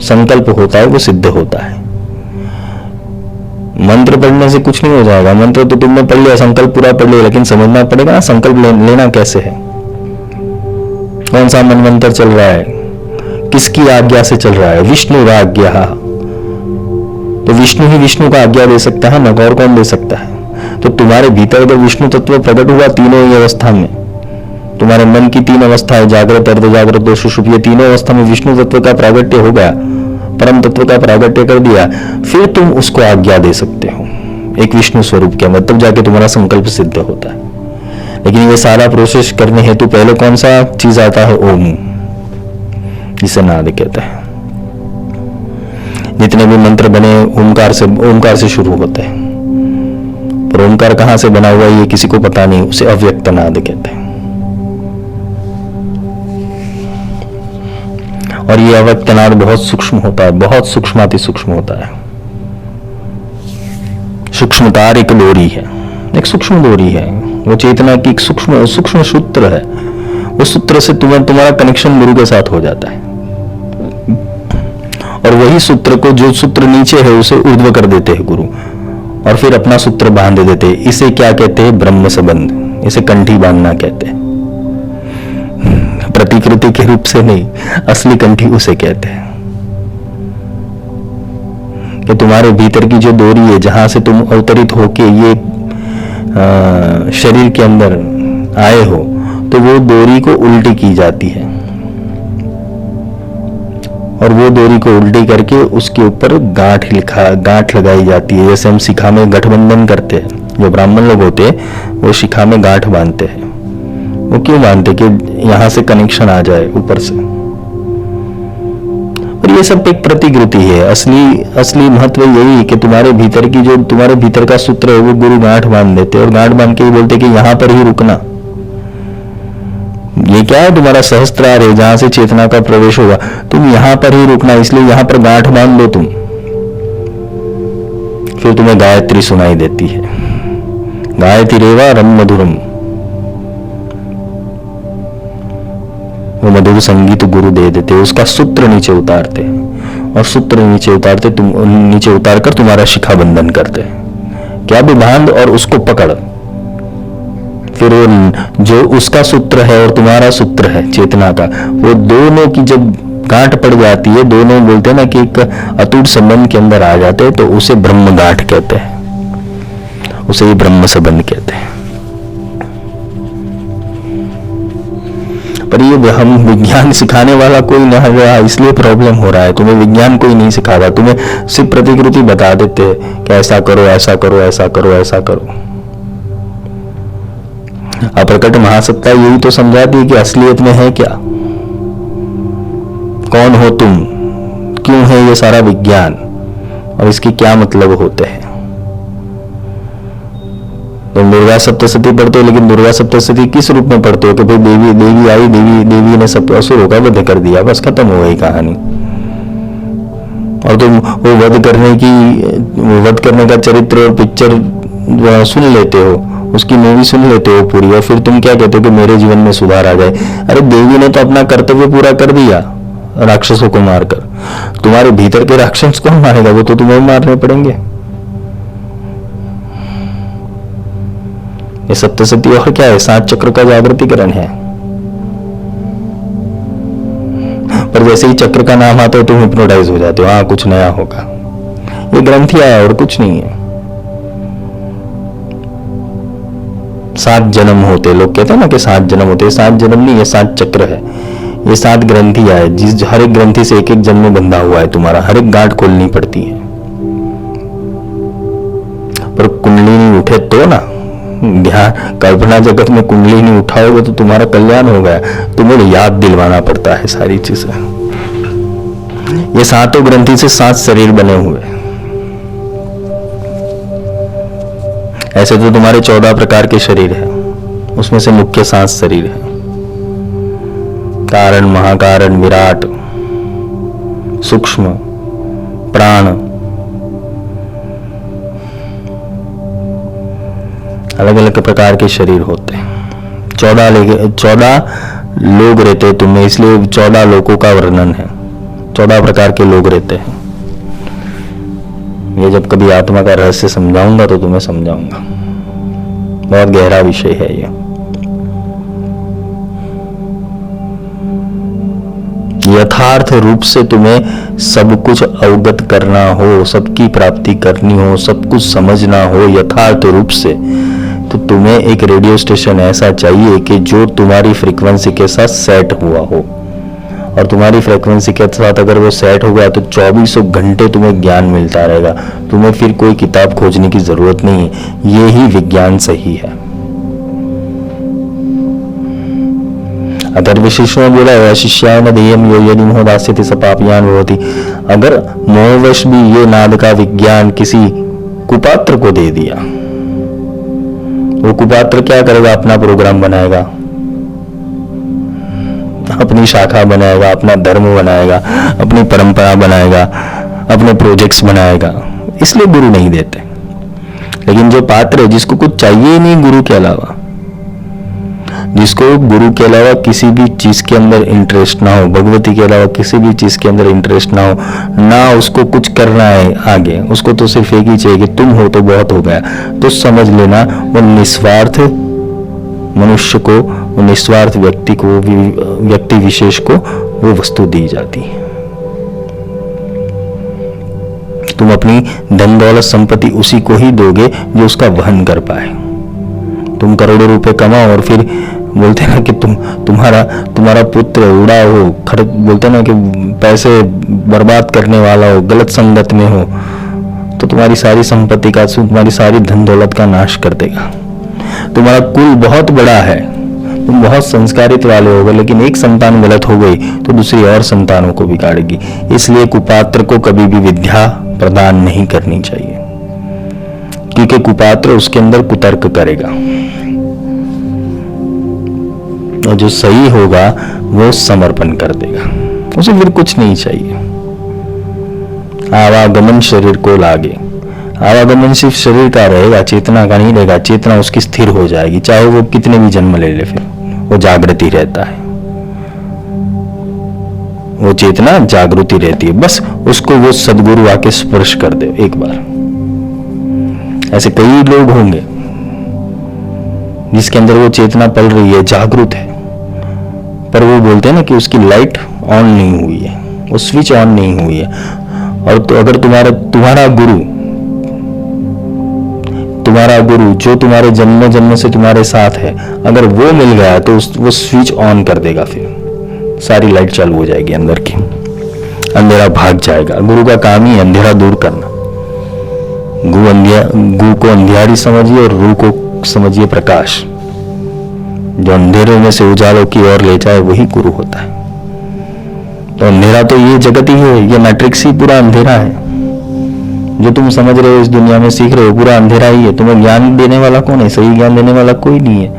संकल्प होता है वो सिद्ध होता है। मंत्र पढ़ने से कुछ नहीं हो जाएगा। मंत्र तो तुमने पढ़ लिया, संकल्प पूरा पढ़ लिया, लेकिन समझना पड़ेगा ना संकल्प लेना कैसे है, कौन सा मनमंत्र चल रहा है, किसकी आज्ञा से चल रहा है। विष्णु आज्ञा, तो विष्णु ही विष्णु का आज्ञा दे सकता है ना, और कौन दे सकता है। तो तुम्हारे भीतर अगर विष्णु तत्व प्रकट हुआ तीनों ही अवस्था में, तुम्हारे मन की तीन अवस्थाएं, जागृत, अर्ध जागृत और सुषुप्त, ये तीनों अवस्था में विष्णु तत्व का प्रागट्य हो गया, परम तत्व का प्रागट्य कर दिया, फिर तुम उसको आज्ञा दे सकते हो एक विष्णु स्वरूप के अंदर, तब जाके तुम्हारा संकल्प सिद्ध होता है। लेकिन ये सारा प्रोसेस करने हेतु पहले कौन सा चीज आता है, ओम, जिसे नाद कहते हैं। जितने भी मंत्र बने ओमकार से शुरू होते हैं, पर ओमकार कहां से बना हुआ ये किसी को पता नहीं, उसे अव्यक्त नाद कहते हैं। और ये अव्यक्त नाद बहुत सूक्ष्म होता है, बहुत सूक्ष्माति सूक्ष्म होता है। सूक्ष्मतार एक डोरी है, एक सूक्ष्म डोरी है, वो चेतना की एक सूक्ष्म सूत्र है। उस सूत्र से तुम्हारा कनेक्शन गुरु के साथ हो जाता है, और वही सूत्र को, जो सूत्र नीचे है उसे ऊर्ध्व कर देते हैं गुरु, और फिर अपना सूत्र बांध देते हैं। इसे क्या कहते हैं, ब्रह्म संबंध, इसे कंठी बांधना कहते हैं। प्रतिकृति के रूप से नहीं, असली कंठी उसे कहते हैं। कि तुम्हारे भीतर की जो डोरी है, जहां से तुम अवतरित होके ये शरीर के अंदर आए हो, तो वो डोरी को उल्टी की जाती है, और वो डोरी को उल्टी करके उसके ऊपर गांठ लगाई जाती है। जैसे हम शिखा में गठबंधन करते हैं, जो ब्राह्मण लोग होते हैं वो शिखा में गांठ बांधते हैं। वो क्यों बांधते, कि यहां से कनेक्शन आ जाए ऊपर से। और ये सब एक प्रतिकृति है। असली महत्व यही है कि तुम्हारे भीतर की, जो तुम्हारे भीतर का सूत्र है, वो गुरु गांठ बांध देते, और गांठ बांध के ही बोलते कि यहां पर ही रुकना। ये क्या है, तुम्हारा सहस्त्रार है, जहां से चेतना का प्रवेश होगा, तुम यहां पर ही रुकना, इसलिए यहां पर गांठ बांध दो तुम। फिर तुम्हें गायत्री सुनाई देती है, गायत्रीरेवा रम मधुरम। वो मधुर संगीत गुरु दे देते, उसका सूत्र नीचे उतारते, और सूत्र नीचे उतारते, तुम नीचे उतारकर तुम्हारा शिखा बंधन करते। क्या भी बांध और उसको पकड़। फिर वो जो उसका सूत्र है और तुम्हारा सूत्र है चेतना का, वो दोनों की जब गांठ पड़ जाती है, दोनों बोलते हैं ना कि एक अटूट संबंध के अंदर आ जाते हैं, तो उसे ब्रह्म गांठ कहते हैं, उसे ही ब्रह्म संबंध कहते हैं। पर ये हम विज्ञान सिखाने वाला कोई नहीं रहा, इसलिए प्रॉब्लम हो रहा है। तुम्हें विज्ञान कोई नहीं सिखाता, तुम्हें सिर्फ प्रतिकृति बता देते हैं कि ऐसा करो, ऐसा करो, ऐसा करो, ऐसा करो। अप्रकट महासत्ता यही तो समझाती है कि असलियत में है क्या, कौन हो तुम, क्यों है ये सारा विज्ञान, और इसके क्या मतलब होते हैं। तुम दुर्गा सप्तशती पढ़ते हो, लेकिन दुर्गा सप्तशती किस रूप में पढ़ते हो कि भाई देवी आई, देवी ने सब असुरों का वध कर दिया, बस खत्म हो गई कहानी। और तुम वो वध करने का चरित्र और पिक्चर सुन लेते हो, उसकी मूवी सुन लेते हो पूरी, और फिर तुम क्या कहते हो कि मेरे जीवन में सुधार आ जाए। अरे देवी ने तो अपना कर्तव्य पूरा कर दिया राक्षसों को मारकर, तुम्हारे भीतर के राक्षस कौन मारेगा, वो तो तुम्हें मारने पड़ेंगे। ये सप्तशती और क्या है, 7 चक्र का जागृतिकरण है। पर जैसे ही चक्र का नाम आता है तुम हिप्नोटाइज हो जाते हो, हाँ कुछ नया होगा। ये ग्रंथियां है और कुछ नहीं है। 7 जन्म होते, लोग कहते हैं ना कि 7 जन्म होते, 7 जन्म नहीं, ये 7 चक्र है, ये 7 ग्रंथियां है, जिस हर एक ग्रंथि से एक जन्म बंधा हुआ है तुम्हारा, हर एक गांठ खोलनी पड़ती है। पर कुंडली नहीं उठे तो ना, ध्यान कल्पना जगत में कुंडली नहीं उठाओगे तो तुम्हारा कल्याण हो गया। तुम्हें याद दिलवाना पड़ता है सारी चीजें। ये 7 ग्रंथि से 7 शरीर बने हुए। ऐसे तो तुम्हारे 14 प्रकार के शरीर है, उसमें से मुख्य 7 शरीर है, कारण, महाकारण, विराट, सूक्ष्म, प्राण, अलग अलग प्रकार के शरीर होते हैं। 14 लोग रहते हैं तुम्हें, इसलिए 14 लोगों का वर्णन है। 14 प्रकार के लोग रहते हैं। ये जब कभी आत्मा का रहस्य समझाऊंगा तो तुम्हें समझाऊंगा, बहुत गहरा विषय है ये। यथार्थ रूप से तुम्हें सब कुछ अवगत करना हो, सबकी प्राप्ति करनी हो, सब कुछ समझना हो यथार्थ रूप से, तो तुम्हें एक रेडियो स्टेशन ऐसा चाहिए कि जो तुम्हारी फ्रीक्वेंसी के साथ सेट हुआ हो। और तुम्हारी फ्रीक्वेंसी के साथ अगर वो सेट हो गया तो 24 घंटे तुम्हें ज्ञान मिलता रहेगा। तुम्हें फिर कोई किताब खोजने की जरूरत नहीं है। ये ही विज्ञान सही है। अगर विशिष्टों ने बोला है शिष्याय न देयम यो यदि मोह दास्यति स पापयान भवति। अगर मोहवश भी ये नाद का विज्ञान किसी कुपात्र को दे दिया, वो कुपात्र क्या करेगा? अपना प्रोग्राम बनाएगा, अपनी शाखा बनाएगा, अपना धर्म बनाएगा, अपनी परंपरा बनाएगा, अपने प्रोजेक्ट्स बनाएगा। इसलिए गुरु नहीं देते। लेकिन जो पात्र है, जिसको कुछ चाहिए ही नहीं गुरु के अलावा, जिसको गुरु के अलावा किसी भी चीज के अंदर इंटरेस्ट ना हो, भगवती के अलावा किसी भी चीज के अंदर इंटरेस्ट ना हो, ना उसको कुछ करना है आगे, उसको तो सिर्फ एक ही चाहिए कि तुम हो तो बहुत हो गया, तो समझ लेना वो निस्वार्थ मनुष्य को, वो निस्वार्थ व्यक्ति को, व्यक्ति विशेष को वो वस्तु दी जाती है। तुम अपनी धन दौलत संपत्ति उसी को ही दोगे जो उसका वहन कर पाए। तुम करोड़ों रुपए कमाओ और फिर बोलते ना कि तुम्हारा पुत्र उड़ा हो, बोलते ना कि पैसे बर्बाद करने वाला हो, गलत संगत में हो, तो तुम्हारी सारी संपत्ति का, तुम्हारी सारी धन दौलत का नाश कर देगा। तुम्हारा कुल बहुत बड़ा है, तुम बहुत संस्कारित वाले होगे, लेकिन एक संतान गलत हो गई तो दूसरी और संतानों को बिगाड़ेगी। इसलिए कुपात्र को कभी भी विद्या प्रदान नहीं करनी चाहिए, क्योंकि कुपात्र उसके अंदर कुतर्क करेगा और जो सही होगा वो समर्पण कर देगा, उसे फिर कुछ नहीं चाहिए। आवागमन शरीर को लागे, आवागमन सिर्फ शरीर का रहेगा, चेतना का नहीं रहेगा। चेतना उसकी स्थिर हो जाएगी, चाहे वो कितने भी जन्म ले ले, फिर वो जागृति रहता है, वो चेतना जागृति रहती है। बस उसको वो सदगुरु आके स्पर्श कर दे एक बार। ऐसे कई लोग होंगे जिसके अंदर वो चेतना पल रही है, जागृत है, पर वो बोलते हैं ना कि उसकी लाइट ऑन नहीं हुई है, वो स्विच ऑन नहीं हुई है। और तो अगर तुम्हारा गुरु जो तुम्हारे जन्म से तुम्हारे साथ है, अगर वो मिल गया तो वो स्विच ऑन कर देगा, फिर सारी लाइट चालू हो जाएगी अंदर की, अंधेरा भाग जाएगा। गुरु का काम ही अंधेरा दूर करना। गु को अंधियारी समझिए और रू को समझिए प्रकाश। जो अंधेरे में से उजालों की ओर ले जाए वही गुरु होता है। तो अंधेरा तो ये जगत ही है, ये मैट्रिक्स ही पूरा अंधेरा है। जो तुम समझ रहे हो, इस दुनिया में सीख रहे हो, पूरा अंधेरा ही है। तुम्हें ज्ञान देने वाला कौन है? सही ज्ञान देने वाला कोई नहीं है।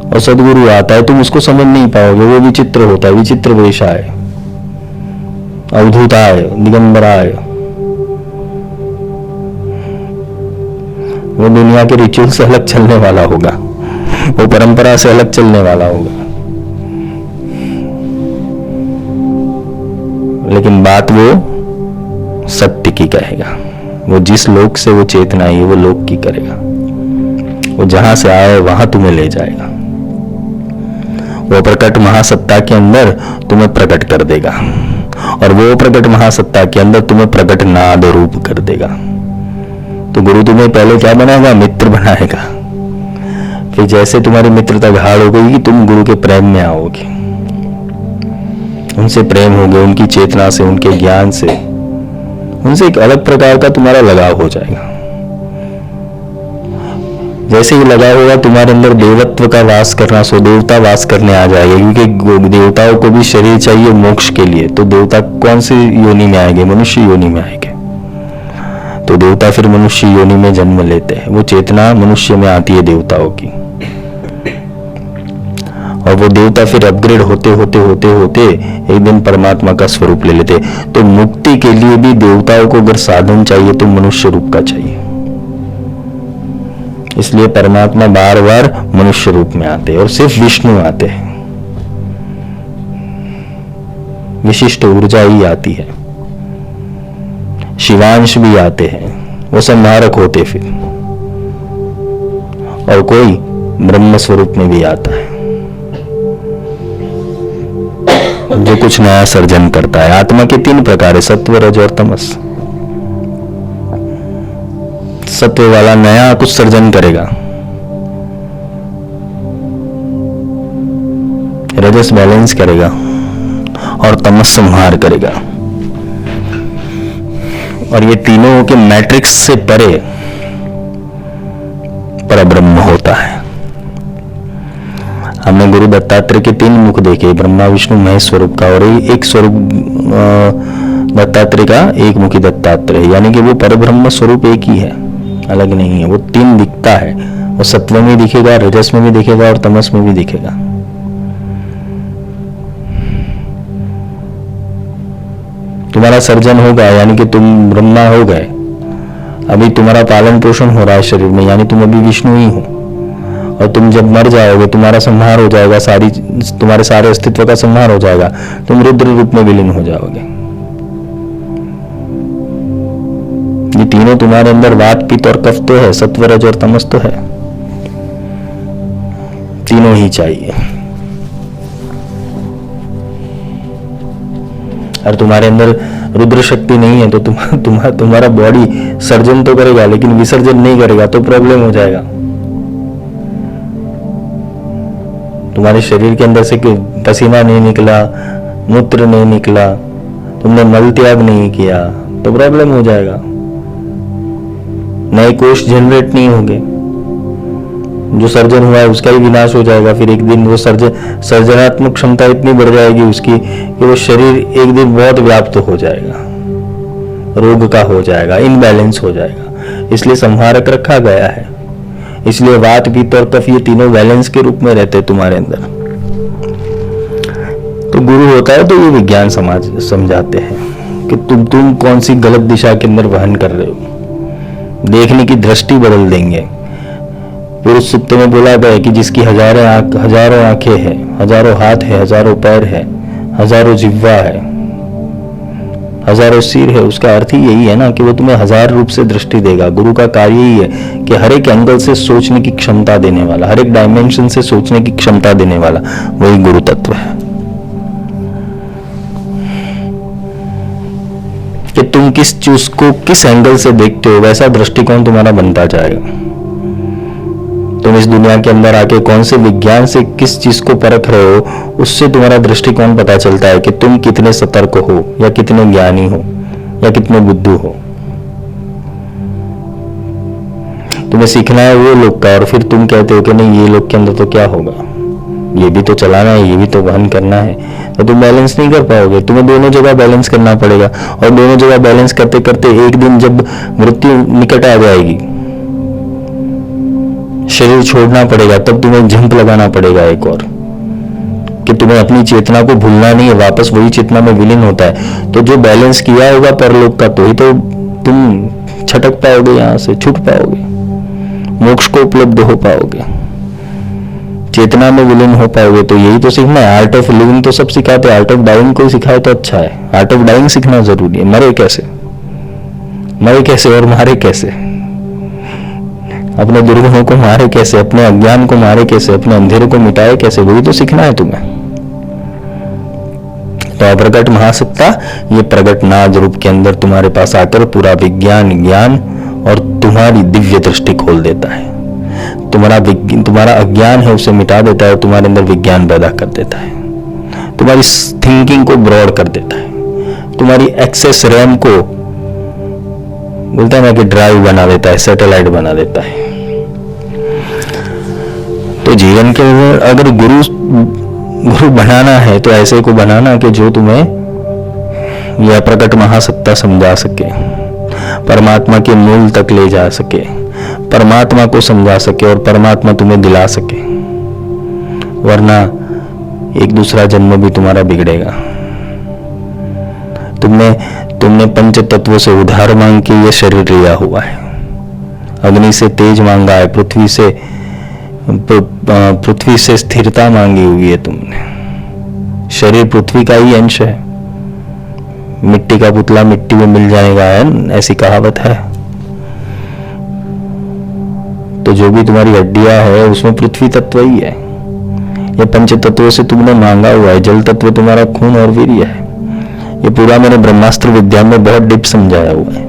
और सदगुरु आता है, तुम उसको समझ नहीं पाओगे। वो विचित्र होता है, विचित्र वेश आए, अवधूत आए, दिगंबर आए, वो दुनिया के रिचुअल से अलग चलने वाला होगा, वो परंपरा से अलग चलने वाला होगा। लेकिन बात वो सत्य की कहेगा। वो जिस लोक से वो चेतना है वो लोक की करेगा। वो जहां से आए वहां तुम्हें ले जाएगा। वो प्रकट महासत्ता के अंदर तुम्हें प्रकट कर देगा और वो प्रकट महासत्ता के अंदर तुम्हें प्रकट नाद रूप कर देगा। तो गुरु तुम्हें पहले क्या बनाएगा? मित्र बनाएगा। फिर जैसे तुम्हारी मित्रता गाढ़ हो गई, तुम गुरु के प्रेम में आओगे, उनसे प्रेम होगे, उनकी चेतना से, उनके ज्ञान से, उनसे एक अलग प्रकार का तुम्हारा लगाव हो जाएगा। जैसे ही लगाव होगा, तुम्हारे अंदर देवत्व का वास करना, सो देवता वास करने आ जाएगा। क्योंकि देवताओं को भी शरीर चाहिए मोक्ष के लिए, तो देवता कौन सी योनि में आएंगे? मनुष्य योनि में आएंगे। तो देवता फिर मनुष्य योनि में जन्म लेते हैं। वो चेतना मनुष्य में आती है देवताओं की, और वो देवता फिर अपग्रेड होते होते होते होते एक दिन परमात्मा का स्वरूप ले लेते। तो मुक्ति के लिए भी देवताओं को अगर साधन चाहिए तो मनुष्य रूप का चाहिए। इसलिए परमात्मा बार बार मनुष्य रूप में आते हैं और सिर्फ विष्णु आते हैं। विशिष्ट ऊर्जा ही आती है, शिवांश भी आते हैं, वो संहारक होते फिर, और कोई ब्रह्म स्वरूप में भी आता है जो कुछ नया सर्जन करता है। आत्मा के 3 प्रकार है, सत्व, रज और तमस। सत्व वाला नया कुछ सर्जन करेगा, रजस बैलेंस करेगा और तमस संहार करेगा। और ये तीनों के मैट्रिक्स से परे परब्रह्म होता है। हमने गुरु दत्तात्रेय के 3 मुख देखे, ब्रह्मा विष्णु महेश स्वरूप का, और एक स्वरूप दत्तात्रेय का, एक मुखी दत्तात्रेय, यानी कि वो परब्रह्म स्वरूप एक ही है, अलग नहीं है। वो 3 दिखता है, वो सत्व में दिखेगा, रजस में भी दिखेगा और तमस में भी दिखेगा। तुम्हारा सर्जन होगा यानी कि तुम ब्रह्मा हो गए, अभी तुम्हारा पालन पोषण हो रहा है शरीर में, यानी तुम अभी विष्णु ही हो। और तुम जब मर जाओगे, तुम्हारा संहार हो जाएगा, तुम्हारे सारे अस्तित्व का संहार हो जाएगा, तुम रुद्र रूप में विलीन हो जाओगे। ये तीनों तुम्हारे अंदर वात, पित्त और कफ तो है, सत्व, रज और तमस तो है, तीनों ही चाहिए। और तुम्हारे अंदर रुद्र शक्ति नहीं है तो तुम्हारा बॉडी सर्जन तो करेगा लेकिन विसर्जन नहीं करेगा, तो प्रॉब्लम हो जाएगा। तुम्हारे शरीर के अंदर से पसीना नहीं निकला, मूत्र नहीं निकला, तुमने मल त्याग नहीं किया, तो प्रॉब्लम हो जाएगा। नए कोष जनरेट नहीं होंगे, जो सर्जन हुआ है उसका ही विनाश हो जाएगा। फिर एक दिन वो सर्जनात्मक क्षमता इतनी बढ़ जाएगी उसकी कि वो शरीर एक दिन बहुत व्याप्त हो जाएगा, रोग का हो जाएगा, इनबैलेंस हो जाएगा। इसलिए संहारक रखा गया है। इसलिए वात, पित्त और कफ ये तीनों बैलेंस के रूप में रहते हैं तुम्हारे अंदर। तो गुरु होता है तो ये विज्ञान समझाते हैं कि तुम कौन सी गलत दिशा के अंदर वहन कर रहे हो, देखने की दृष्टि बदल देंगे। फिर उस सुप्त में बोला गया कि जिसकी हजारों आंखें हैं, हजारों हाथ है, हजारों पैर है, हजारों जिह्वा है, हजारों सिर है, उसका अर्थ ही यही है ना कि वो तुम्हें 1000 रूप से दृष्टि देगा। गुरु का कार्य ही है कि हर एक एंगल से सोचने की क्षमता देने वाला, हर एक डायमेंशन से सोचने की क्षमता देने वाला, वही गुरु तत्व है। कि तुम किस चीज को किस एंगल से देखते हो, वैसा दृष्टिकोण तुम्हारा बनता जाएगा। तुम इस दुनिया के अंदर आके कौन से विज्ञान से किस चीज को परख रहे हो, उससे तुम्हारा दृष्टिकोण पता चलता है कि तुम कितने सतर्क हो, या कितने ज्ञानी हो, या कितने बुद्धू हो। तुम्हें सीखना है वो लोग का, और फिर तुम कहते हो कि नहीं ये लोग के अंदर तो क्या होगा, ये भी तो चलाना है, ये भी तो वहन करना है, तो तुम बैलेंस नहीं कर पाओगे। तुम्हें दोनों जगह बैलेंस करना पड़ेगा, और दोनों जगह बैलेंस करते करते एक दिन जब मृत्यु निकट आ जाएगी, शरीर छोड़ना पड़ेगा, तब तुम्हें जंप लगाना पड़ेगा एक और, कि तुम्हें अपनी चेतना को भूलना नहीं है, वापस वही चेतना में विलीन होता है। तो जो बैलेंस किया होगा परलोक का, तो ही तो तुम छटक पाओगे, यहां से छूट पाओगे, मोक्ष को उपलब्ध हो पाओगे, चेतना में विलीन हो पाओगे। तो यही तो सीखना है। आर्ट ऑफ लिविंग तो सब सिखाते हैं, आर्ट ऑफ डाइंग कोई सिखाए तो अच्छा है। आर्ट ऑफ डाइंग सीखना जरूरी है। मरे कैसे और मारे कैसे, अपने दुर्गुणों को मारे कैसे, अपने अज्ञान को मारे कैसे, अपने अंधेरे को मिटाए कैसे, वही तो सीखना है तुम्हें। तो अप्रगट महासत्ता ये प्रगट नाद रूप के अंदर तुम्हारे पास आकर पूरा विज्ञान, ज्ञान और तुम्हारी दिव्य दृष्टि खोल देता है। तुम्हारा अज्ञान है उसे मिटा देता है, तुम्हारे अंदर विज्ञान पैदा कर देता है, तुम्हारी थिंकिंग को ब्रॉड कर देता है, तुम्हारी एक्सेस रैम को बोलता है ना कि ड्राइव बना देता है, सैटेलाइट बना देता है। तो जीवन के अंदर अगर गुरु बनाना है तो ऐसे को बनाना कि जो तुम्हें यह प्रकट महासत्ता समझा सके, परमात्मा के मूल तक ले जा सके, परमात्मा को समझा सके और परमात्मा तुम्हें दिला सके। वरना एक दूसरा जन्म भी तुम्हारा बिगड़ेगा। तुमने पंच तत्वों से उधार मांग के ये शरीर लिया हुआ है, अग्नि से तेज मांगा है, पृथ्वी से स्थिरता मांगी हुई है तुमने। शरीर पृथ्वी का ही अंश है, मिट्टी का पुतला मिट्टी में मिल जाएगा, है ऐसी कहावत है। तो जो भी तुम्हारी हड्डियां है उसमें पृथ्वी तत्व ही है। ये पंच तत्वों से तुमने मांगा हुआ है। जल तत्व तुम्हारा खून और वीर्य है। ये पूरा मैंने ब्रह्मास्त्र विद्या में बहुत डीप समझाया हुआ है।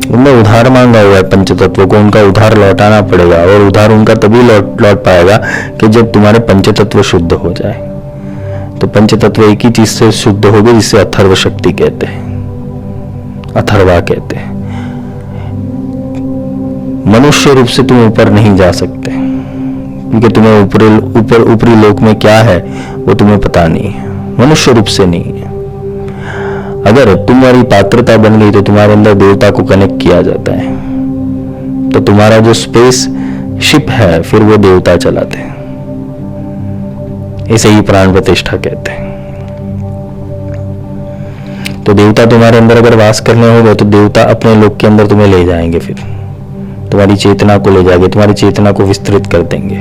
तुमने उधार मांगा हुआ है पंच तत्वों को, उनका उधार लौटाना पड़ेगा। और उधार उनका तभी लौट पाएगा कि जब तुम्हारे पंच तत्व शुद्ध हो जाए। तो पंच तत्व एक ही चीज से शुद्ध हो गए, जिसे अथर्व शक्ति कहते हैं, अथर्वा कहते हैं। मनुष्य रूप से तुम ऊपर नहीं जा सकते, क्योंकि तुम्हें ऊपरी लोक में क्या है वो तुम्हें पता नहीं है। मनुष्य रूप से नहीं है। अगर तुम्हारी पात्रता बन गई तो तुम्हारे अंदर देवता को कनेक्ट किया जाता है। तो तुम्हारा जो स्पेस शिप है फिर वो देवता चलाते हैं। इसे ही प्राण प्रतिष्ठा कहते हैं। तो देवता तुम्हारे अंदर अगर वास करने होगा तो देवता अपने लोक के अंदर तुम्हें ले जाएंगे, फिर तुम्हारी चेतना को ले जाएंगे, तुम्हारी चेतना को विस्तृत कर देंगे।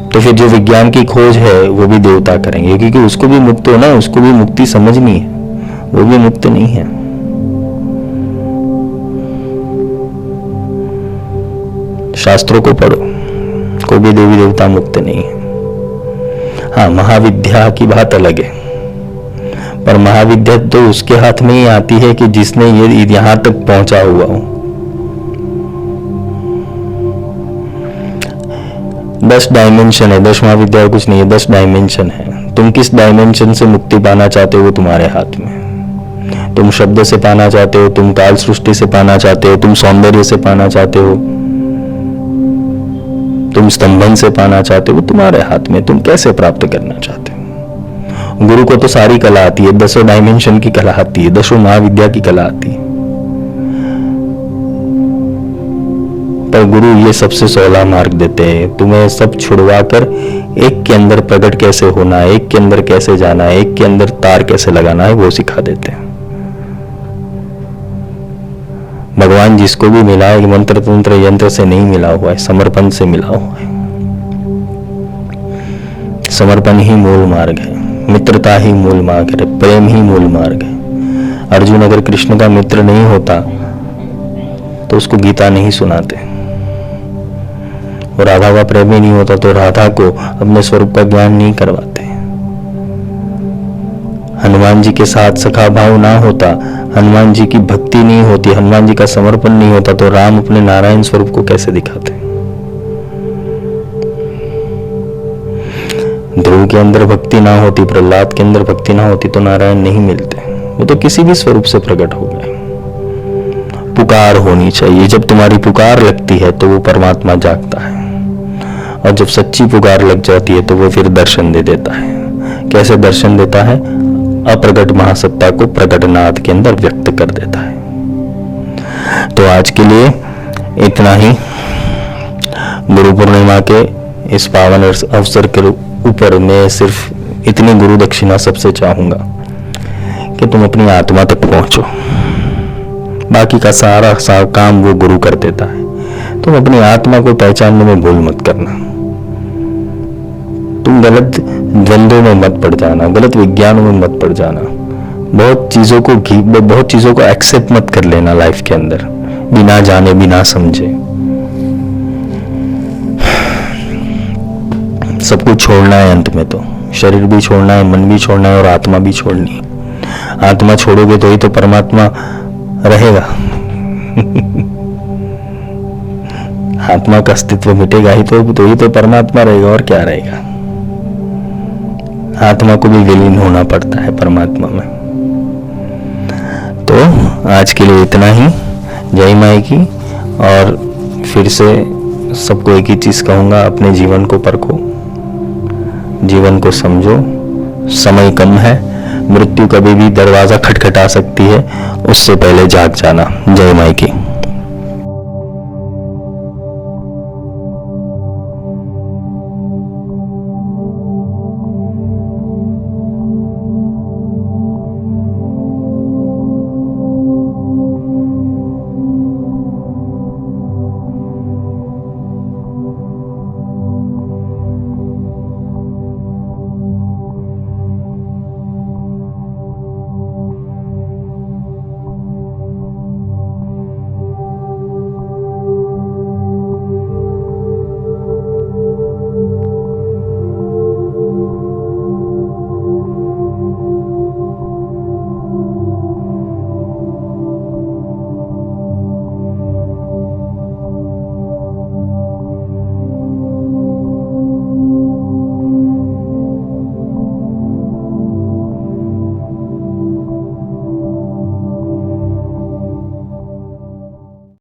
तो फिर जो विज्ञान की खोज है वो भी देवता करेंगे, क्योंकि उसको भी मुक्त होना है, उसको भी मुक्ति समझनी है। वो भी मुक्त नहीं है। शास्त्रों को पढ़ो, कोई भी देवी देवता मुक्त नहीं है। हाँ, महाविद्या की बात अलग है, पर महाविद्या तो उसके हाथ में ही आती है कि जिसने ये यहां तक पहुंचा हुआ हो। 10 डायमेंशन है, 10 महाविद्या कुछ नहीं है, 10 डायमेंशन है। तुम किस डायमेंशन से मुक्ति पाना चाहते हो वो तुम्हारे हाथ में। तुम शब्द से पाना चाहते हो, तुम काल सृष्टि से पाना चाहते हो, तुम सौंदर्य से पाना चाहते हो, तुम स्तंभन से पाना चाहते हो, तुम्हारे हाथ में। तुम कैसे प्राप्त करना चाहते हो। गुरु को तो सारी कला आती है, 10 डायमेंशन की कला आती है, 10 महाविद्या की कला आती है। पर गुरु ये सबसे सौला मार्ग देते हैं। तुम्हें सब छुड़वाकर एक के अंदर प्रकट कैसे होना है, एक के अंदर कैसे जाना है, एक के अंदर तार कैसे लगाना है, वो सिखा देते हैं। भगवान जिसको भी मिला है मंत्र तंत्र यंत्र से नहीं मिला हुआ है, समर्पण से मिला हुआ है। समर्पण ही मूल मार्ग है, मित्रता ही मूल मार्ग है, प्रेम ही मूल मार्ग है। अर्जुन अगर कृष्ण का मित्र नहीं होता तो उसको गीता नहीं सुनाते, और राधा का प्रेमी नहीं होता तो राधा को अपने स्वरूप का ज्ञान नहीं करवाते। हनुमान जी के साथ सखा भाव ना होता, हनुमान जी की भक्ति नहीं होती, हनुमान जी का समर्पण नहीं होता तो राम अपने नारायण स्वरूप को कैसे दिखाते। ध्रुव के अंदर भक्ति ना होती, प्रहलाद के अंदर भक्ति ना होती तो नारायण नहीं मिलते। वो तो किसी भी स्वरूप से प्रकट हो गए। पुकार होनी चाहिए। जब तुम्हारी पुकार लगती है तो वो परमात्मा जागता है, और जब सच्ची पुकार लग जाती है तो वो फिर दर्शन दे देता है। कैसे दर्शन देता है? अप्रगट महासत्ता को प्रकट नाथ के अंदर व्यक्त कर देता है। तो आज के लिए इतना ही। गुरु पूर्णिमा के इस पावन अवसर के ऊपर मैं सिर्फ इतनी गुरु दक्षिणा सबसे चाहूंगा कि तुम अपनी आत्मा तक पहुंचो। बाकी का सारा काम वो गुरु कर देता है। तुम अपनी आत्मा को पहचानने में भूल मत करना। तुम गलत द्वंद्वों में मत पड़ जाना, गलत विज्ञानों में मत पड़ जाना। बहुत चीजों को एक्सेप्ट मत कर लेना लाइफ के अंदर, बिना जाने बिना समझे। सब कुछ छोड़ना है अंत में। तो शरीर भी छोड़ना है, मन भी छोड़ना है, और आत्मा भी छोड़नी है। आत्मा छोड़ोगे तो ही तो परमात्मा रहेगा। आत्मा का अस्तित्व मिटेगा ही तो ही तो परमात्मा रहेगा, और क्या रहेगा। आत्मा को भी विलीन होना पड़ता है परमात्मा में। तो आज के लिए इतना ही। जय माई की। और फिर से सबको एक ही चीज कहूंगा, अपने जीवन को परखो, जीवन को समझो। समय कम है, मृत्यु कभी भी दरवाजा खटखटा सकती है, उससे पहले जाग जाना। जय माई की।